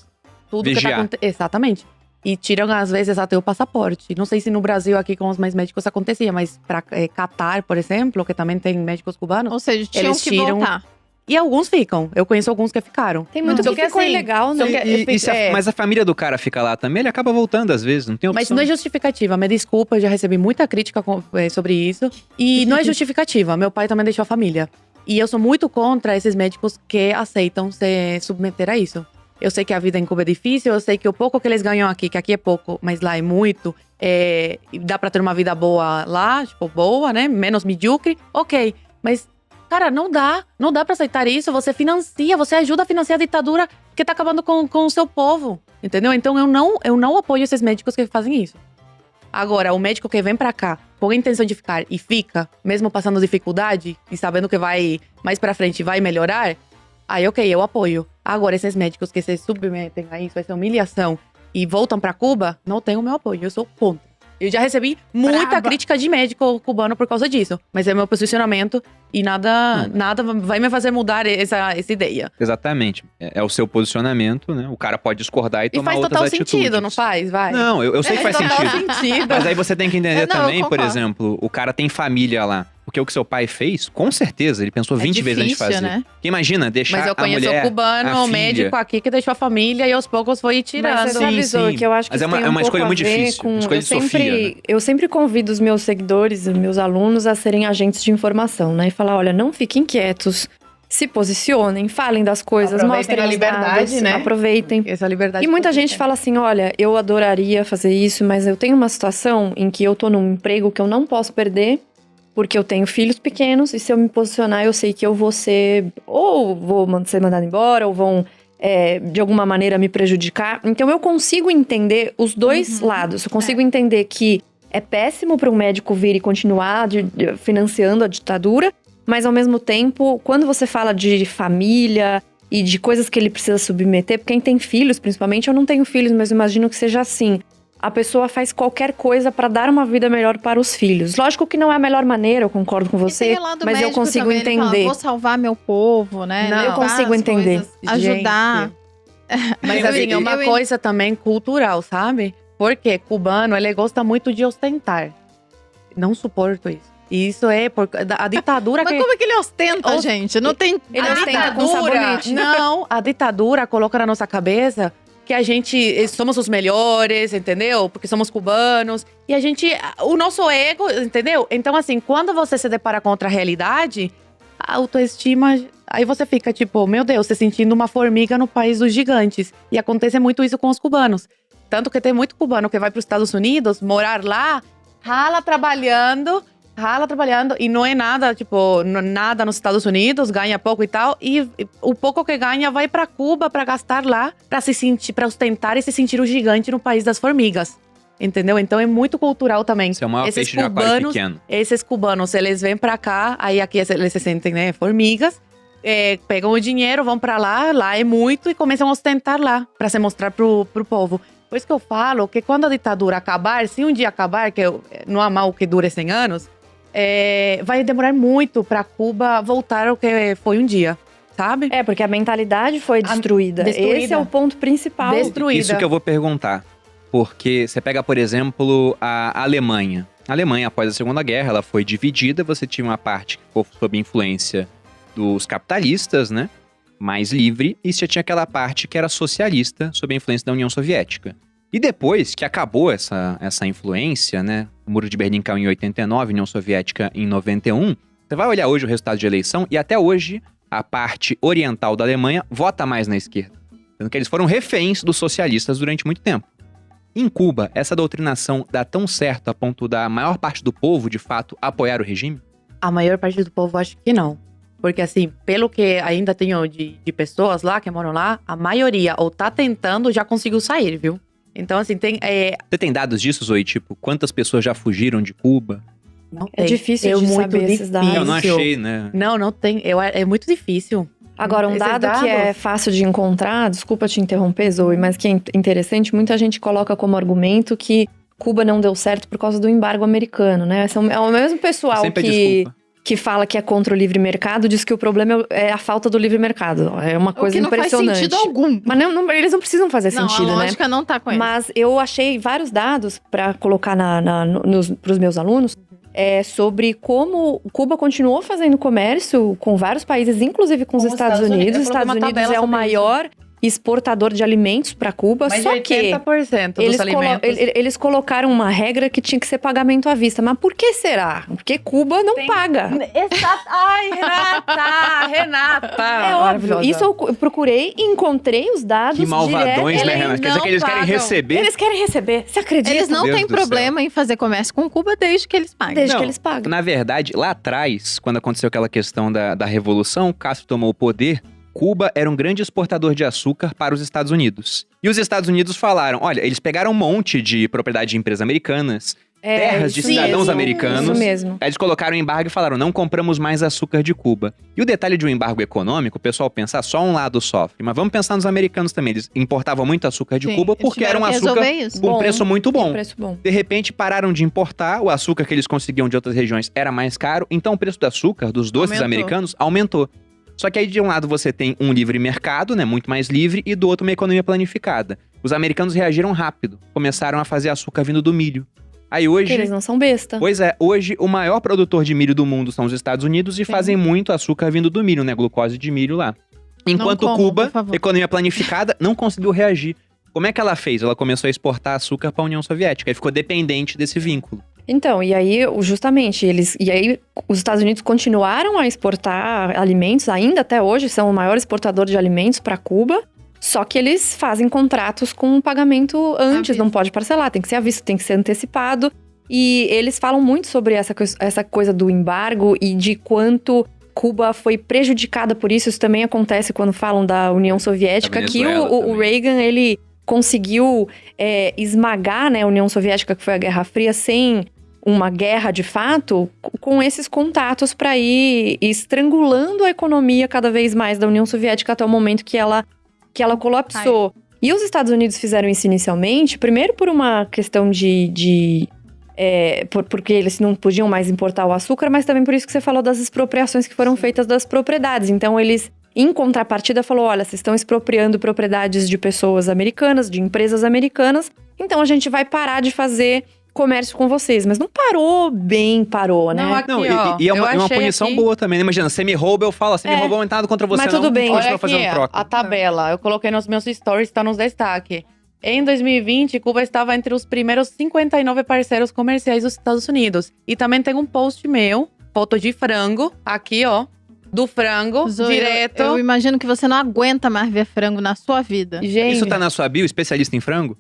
tudo que tá acontecendo. Exatamente. E tiram, às vezes, até o passaporte. Não sei se no Brasil, aqui com os Mais Médicos, acontecia, mas pra Catar, por exemplo, que também tem médicos cubanos… Ou seja, tinham eles que voltar. E alguns ficam. Eu conheço alguns que ficaram. Tem muito que ficou ilegal, né? Mas a família do cara fica lá também, ele acaba voltando às vezes, não tem opção. Mas não é justificativa, me desculpa, eu já recebi muita crítica sobre isso. E não é justificativa, meu pai também deixou a família. E eu sou muito contra esses médicos que aceitam se submeter a isso. Eu sei que a vida em Cuba é difícil, eu sei que o pouco que eles ganham aqui, que aqui é pouco, mas lá é muito, dá pra ter uma vida boa lá, tipo, boa, né? Menos medíocre, ok. Mas, cara, não dá pra aceitar isso. Você financia, você ajuda a financiar a ditadura que tá acabando com o seu povo, entendeu? Então eu não apoio esses médicos que fazem isso. Agora, o médico que vem pra cá com a intenção de ficar e fica, mesmo passando dificuldade e sabendo que vai mais pra frente vai melhorar, aí ok, eu apoio. Agora, esses médicos que se submetem a isso, essa humilhação e voltam pra Cuba, não tem o meu apoio, eu sou contra. Eu já recebi muita crítica de médico cubano por causa disso. Mas é meu posicionamento e nada vai me fazer mudar essa ideia. Exatamente. É o seu posicionamento, né? O cara pode discordar e tomar outras atitudes. E faz total sentido, não faz? Vai. Não, eu sei que faz sentido. Mas aí você tem que entender também, por concordo. exemplo, o cara tem família lá. Porque o que seu pai fez, com certeza, ele pensou 20 vezes antes de fazer. Né? Porque imagina, deixar a mulher, Mas eu conheço o cubano, o médico aqui que deixou a família e aos poucos foi tirando. Mas você avisou que eu acho que mas isso é uma escolha muito difícil. Uma escolha de Sofia. Né? Eu sempre convido os meus seguidores, os meus alunos a serem agentes de informação, né? E falar, olha, não fiquem quietos. Se posicionem, falem das coisas, mostrem a liberdade, dados, né? Aproveitem. Essa liberdade. E muita gente fala assim, olha, eu adoraria fazer isso, mas eu tenho uma situação em que eu tô num emprego que eu não posso perder, porque eu tenho filhos pequenos, e se eu me posicionar, eu sei que eu vou ser… Ou vou ser mandada embora, ou vão, de alguma maneira, me prejudicar. Então, eu consigo entender os dois lados. Eu consigo entender que é péssimo para um médico vir e continuar financiando a ditadura, mas, ao mesmo tempo, quando você fala de família e de coisas que ele precisa submeter, porque quem tem filhos, principalmente, eu não tenho filhos, mas imagino que seja assim. A pessoa faz qualquer coisa para dar uma vida melhor para os filhos. Lógico que não é a melhor maneira, eu concordo com você, mas eu consigo também, entender. Fala, vou salvar meu povo, né? Não, eu consigo entender. Ajudar. Mas assim, é uma coisa também cultural, sabe? Porque cubano, ele gosta muito de ostentar. Não suporto isso. E isso é porque a ditadura Mas como é que ele ostenta, gente? Não tem… Ele ostenta com sabonete. Não, a ditadura coloca na nossa cabeça que a gente somos os melhores, entendeu? Porque somos cubanos. E a gente… O nosso ego, entendeu? Então, assim, quando você se depara com outra realidade, a autoestima… Aí você fica tipo, meu Deus, se sentindo uma formiga no país dos gigantes. E acontece muito isso com os cubanos. Tanto que tem muito cubano que vai para os Estados Unidos, morar lá, rala trabalhando, e não é nada, tipo, nada nos Estados Unidos, ganha pouco e tal, e o pouco que ganha vai pra Cuba pra gastar lá, pra se sentir, pra ostentar e se sentir o gigante no país das formigas. Entendeu? Então é muito cultural também. Isso é o maior peixe de aquário pequeno. Esses cubanos, eles vêm pra cá, aí aqui eles se sentem, né, formigas, pegam o dinheiro, vão pra lá é muito, e começam a ostentar lá, pra se mostrar pro povo. Por isso que eu falo que quando a ditadura acabar, se um dia acabar, que não há mal que dure 100 anos, vai demorar muito pra Cuba voltar ao que foi um dia, sabe? Porque a mentalidade foi destruída. Esse é o ponto principal. Destruída. Isso que eu vou perguntar. Porque você pega, por exemplo, a Alemanha. A Alemanha, após a Segunda Guerra, ela foi dividida. Você tinha uma parte que foi sob influência dos capitalistas, né? Mais livre. E você tinha aquela parte que era socialista, sob a influência da União Soviética. E depois que acabou essa influência, né? O Muro de Berlim caiu em 89, União Soviética em 91. Você vai olhar hoje o resultado de eleição e até hoje a parte oriental da Alemanha vota mais na esquerda. Sendo que eles foram reféns dos socialistas durante muito tempo. Em Cuba, essa doutrinação dá tão certo a ponto da maior parte do povo, de fato, apoiar o regime? A maior parte do povo acho que não. Porque assim, pelo que ainda tenho de pessoas lá, que moram lá, a maioria ou tá tentando, já conseguiu sair, viu? Então assim, Você tem dados disso, Zoe? Tipo, quantas pessoas já fugiram de Cuba? Não É tem. difícil de muito saber esses dados. Eu não achei, né? Não tem. É muito difícil. Agora, um Esses dado dados- que é fácil de encontrar, desculpa te interromper, Zoe, mas que é interessante, muita gente coloca como argumento que Cuba não deu certo por causa do embargo americano, né? É o mesmo pessoal Sempre que fala que é contra o livre mercado, diz que o problema é a falta do livre mercado. É uma coisa o que não impressionante. faz sentido algum. Mas eles não precisam fazer sentido, não, a né? lógica não tá com ele. Mas eu achei vários dados para colocar pros meus alunos sobre como Cuba continuou fazendo comércio com vários países, inclusive com os Estados Unidos. Os Estados Unidos é o maior exportador de alimentos para Cuba, Mas só que 80% dos alimentos. eles colocaram uma regra que tinha que ser pagamento à vista. Mas por que será? Porque Cuba não paga. Exato. Ai, Renata! É óbvio. Isso eu procurei e encontrei os dados. Que malvadões, direto. né, Renato? Quer dizer que eles querem pagam. receber? Eles querem receber. Você acredita? Eles não Deus têm do céu. problema em fazer comércio com Cuba desde que eles paguem. Desde Não. que eles pagam. Na verdade, lá atrás, quando aconteceu aquela questão da Revolução, Castro tomou o poder, Cuba era um grande exportador de açúcar para os Estados Unidos. E os Estados Unidos falaram, olha, eles pegaram um monte de propriedade de empresas americanas, terras de isso cidadãos mesmo. americanos. Isso mesmo. Aí eles colocaram um embargo e falaram, não compramos mais açúcar de Cuba. E o detalhe de um embargo econômico, o pessoal pensa, só um lado sofre. Mas vamos pensar nos americanos também. Eles importavam muito açúcar de Sim, Cuba eles porque era um tiveram que açúcar resolver isso. com um Bom. preço muito bom. Um preço bom. De repente, pararam de importar, o açúcar que eles conseguiam de outras regiões era mais caro, então o preço do açúcar, dos doces Aumentou. americanos, aumentou. Só que aí, de um lado, você tem um livre mercado, né, muito mais livre, e do outro, uma economia planificada. Os americanos reagiram rápido, começaram a fazer açúcar vindo do milho. Aí Porque hoje... eles não são besta. Pois é, hoje o maior produtor de milho do mundo são os Estados Unidos e fazem muito açúcar vindo do milho, né, glucose de milho lá. Enquanto como, Cuba, por favor. economia planificada, não conseguiu reagir. Como é que ela fez? Ela começou a exportar açúcar para a União Soviética e ficou dependente desse vínculo. Então, e aí, justamente, os Estados Unidos continuaram a exportar alimentos, ainda até hoje são o maior exportador de alimentos para Cuba, só que eles fazem contratos com pagamento antes, não pode parcelar, tem que ser à vista, tem que ser antecipado. E eles falam muito sobre essa coisa do embargo e de quanto Cuba foi prejudicada por isso. Isso também acontece quando falam da União Soviética, Da que Venezuela o também. Reagan, ele conseguiu esmagar, né, a União Soviética, que foi a Guerra Fria, sem uma guerra de fato, com esses contatos para ir estrangulando a economia cada vez mais da União Soviética até o momento que ela colapsou. E os Estados Unidos fizeram isso inicialmente, primeiro por uma questão porque eles não podiam mais importar o açúcar, mas também por isso que você falou das expropriações que foram feitas das propriedades. Então eles, em contrapartida, falou, olha, vocês estão expropriando propriedades de pessoas americanas, de empresas americanas, então a gente vai parar de fazer comércio com vocês. Mas não parou, né? Não, aqui, Não, ó, e é uma eu achei punição aqui- boa também, né? Imagina, você me rouba, eu falo, você me roubou, não tem nada contra você, Mas não. tudo bem. A gente Olha continua aqui, fazendo troca. a tabela. Eu coloquei nos meus stories, tá nos destaques. Em 2020, Cuba estava entre os primeiros 59 parceiros comerciais dos Estados Unidos. E também tem um post meu, foto de frango, aqui, ó. Do frango, Zoe, direto. Eu imagino que você não aguenta mais ver frango na sua vida. Gente, Isso tá na sua bio, especialista em frango?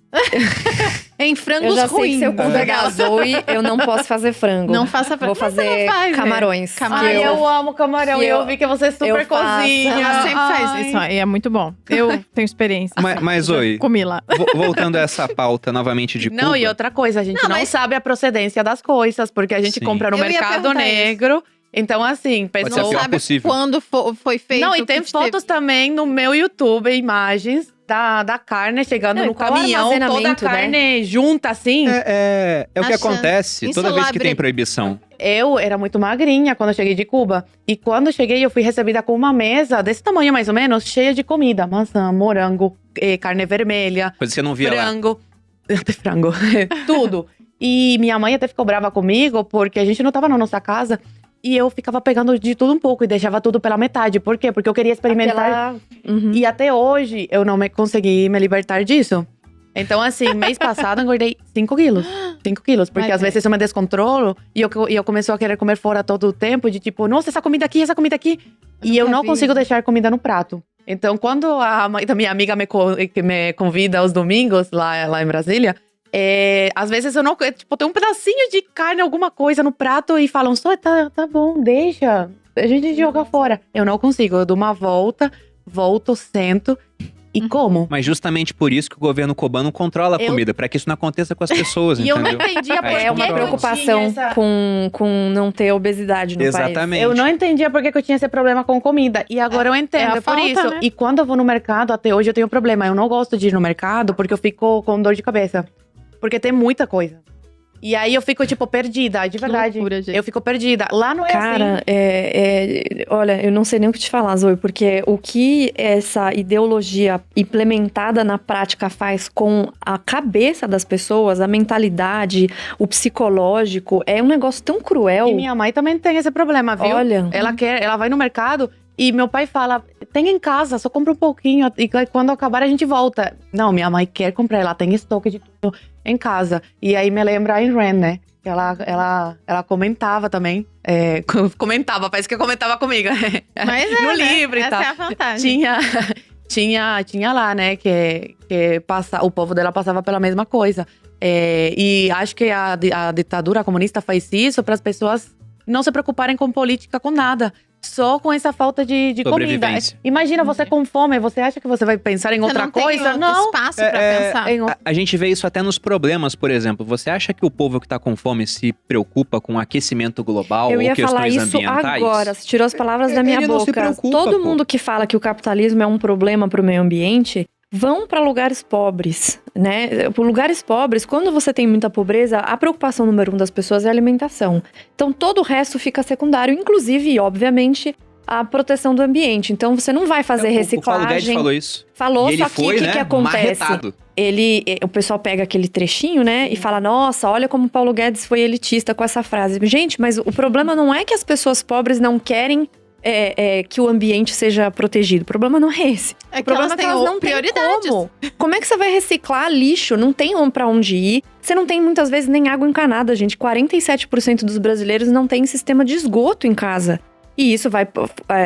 Em frangos Eu já sei que ruins. se eu convidar a Zoe, eu não posso fazer frango. Não faça frango. Vou fazer faz, né? camarões. Camarão. Ai, Que eu amo camarão. que E eu eu- vi que você super eu faço. cozinha. Ela sempre faz Ai. isso, e é muito bom. Eu tenho experiência. Mas Zoe, Comi lá. voltando a essa pauta novamente de Cuba. Não, e outra coisa, a gente Não, não mas- sabe a procedência das coisas, porque a gente Sim. compra no Eu ia mercado perguntar negro. Então, assim, Pode ser pessoas. a pior Sabe possível. quando foi feito? Não, e o tem que fotos também no meu YouTube, imagens da carne chegando Não, e no qual o caminhão, toda a armazenamento, né? carne junta, assim. É o que Achando. acontece toda vez que Insalabri. tem proibição. Eu era muito magrinha quando eu cheguei de Cuba. E quando eu cheguei, eu fui recebida com uma mesa desse tamanho, mais ou menos, cheia de comida. Maçã, morango, carne vermelha, Coisa que você não via lá. frango. Até frango. Tudo. E minha mãe até ficou brava comigo, porque a gente não tava na nossa casa. E eu ficava pegando de tudo um pouco e deixava tudo pela metade. Por quê? Porque eu queria experimentar. Uhum. E até hoje, eu não consegui me libertar disso. Então, assim, mês passado eu engordei 5 quilos. 5 quilos. Porque às vezes eu me descontrolo e eu começo a querer comer fora todo o tempo. De tipo, nossa, essa comida aqui. E eu não consigo deixar comida no prato. Então, quando a mãe da minha amiga me convida aos domingos, lá em Brasília… às vezes eu não… Tipo, tem um pedacinho de carne, alguma coisa no prato e falam só, tá bom, deixa. A gente joga fora. Eu não consigo, eu dou uma volto, sento e como. Mas justamente por isso que o governo cubano controla a comida, pra que isso não aconteça com as pessoas, e entendeu? eu não entendia por É uma preocupação com não ter obesidade no país. Exatamente. Eu não entendia por que eu tinha esse problema com comida. E agora eu entendo, por falta, isso. né? E quando eu vou no mercado, até hoje eu tenho problema. Eu não gosto de ir no mercado porque eu fico com dor de cabeça. Porque tem muita coisa. E aí eu fico, tipo, perdida, de verdade. Loucura, gente. Eu fico perdida. Lá não é Cara, assim. olha, eu não sei nem o que te falar, Zoe, porque o que essa ideologia implementada na prática faz com a cabeça das pessoas, a mentalidade, o psicológico, é um negócio tão cruel. E minha mãe também tem esse problema, viu? Olha. Ela vai no mercado e meu pai fala, tem em casa, só compra um pouquinho e quando acabar a gente volta. Não, minha mãe quer comprar, ela tem estoque de tudo em casa. E aí me lembra a Ayn Rand, né? Ela comentava também. Comentava, parece que comentava comigo. Mas no né? livro e Essa tal. é a vantagem. Tinha lá, né, que o povo dela passava pela mesma coisa. E acho que a ditadura comunista faz isso para as pessoas não se preocuparem com política, com nada. Só com essa falta de comida. Imagina você com fome, você acha que você vai pensar em outra coisa? Tem não. espaço pra pensar. A gente vê isso até nos problemas, por exemplo. Você acha que o povo que tá com fome se preocupa com aquecimento global ou questões ambientais? Eu ia falar isso agora, você tirou as palavras da minha Ele não se boca. preocupa, Todo pô. mundo que fala que o capitalismo é um problema pro meio ambiente, vão para lugares pobres, né? Por lugares pobres, quando você tem muita pobreza, a preocupação número 1 das pessoas é a alimentação. Então todo o resto fica secundário, inclusive, obviamente, a proteção do ambiente. Então você não vai fazer reciclagem. O Paulo Guedes falou isso. Falou, E ele só que foi, o que, né, que acontece? marretado. O pessoal pega aquele trechinho, né, e fala, nossa, olha como o Paulo Guedes foi elitista com essa frase. Gente, mas o problema não é que as pessoas pobres não querem que o ambiente seja protegido. O problema não é esse. É O problema é que elas não têm prioridades. como. Como é que você vai reciclar lixo? Não tem pra onde ir. Você não tem, muitas vezes, nem água encanada, gente. 47% dos brasileiros não tem sistema de esgoto em casa. E isso vai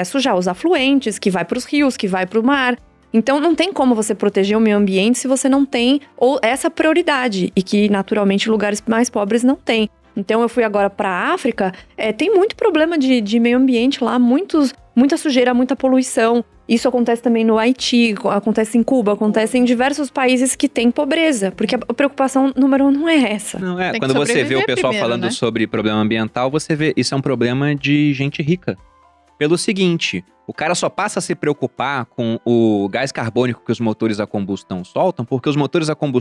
sujar os afluentes, que vai pros rios, que vai pro mar. Então, não tem como você proteger o meio ambiente se você não tem essa prioridade. E que, naturalmente, lugares mais pobres não têm. Então, eu fui agora pra África, tem muito problema de meio ambiente lá, muita sujeira, muita poluição. Isso acontece também no Haiti, acontece em Cuba, acontece em diversos países que têm pobreza. Porque a preocupação número 1 não é essa. Não, Tem que quando você vê o sobreviver pessoal primeiro, falando né? sobre problema ambiental, você vê, isso é um problema de gente rica. Pelo seguinte, o cara só passa a se preocupar com o gás carbônico que os motores a combustão soltam, porque os motores a combustão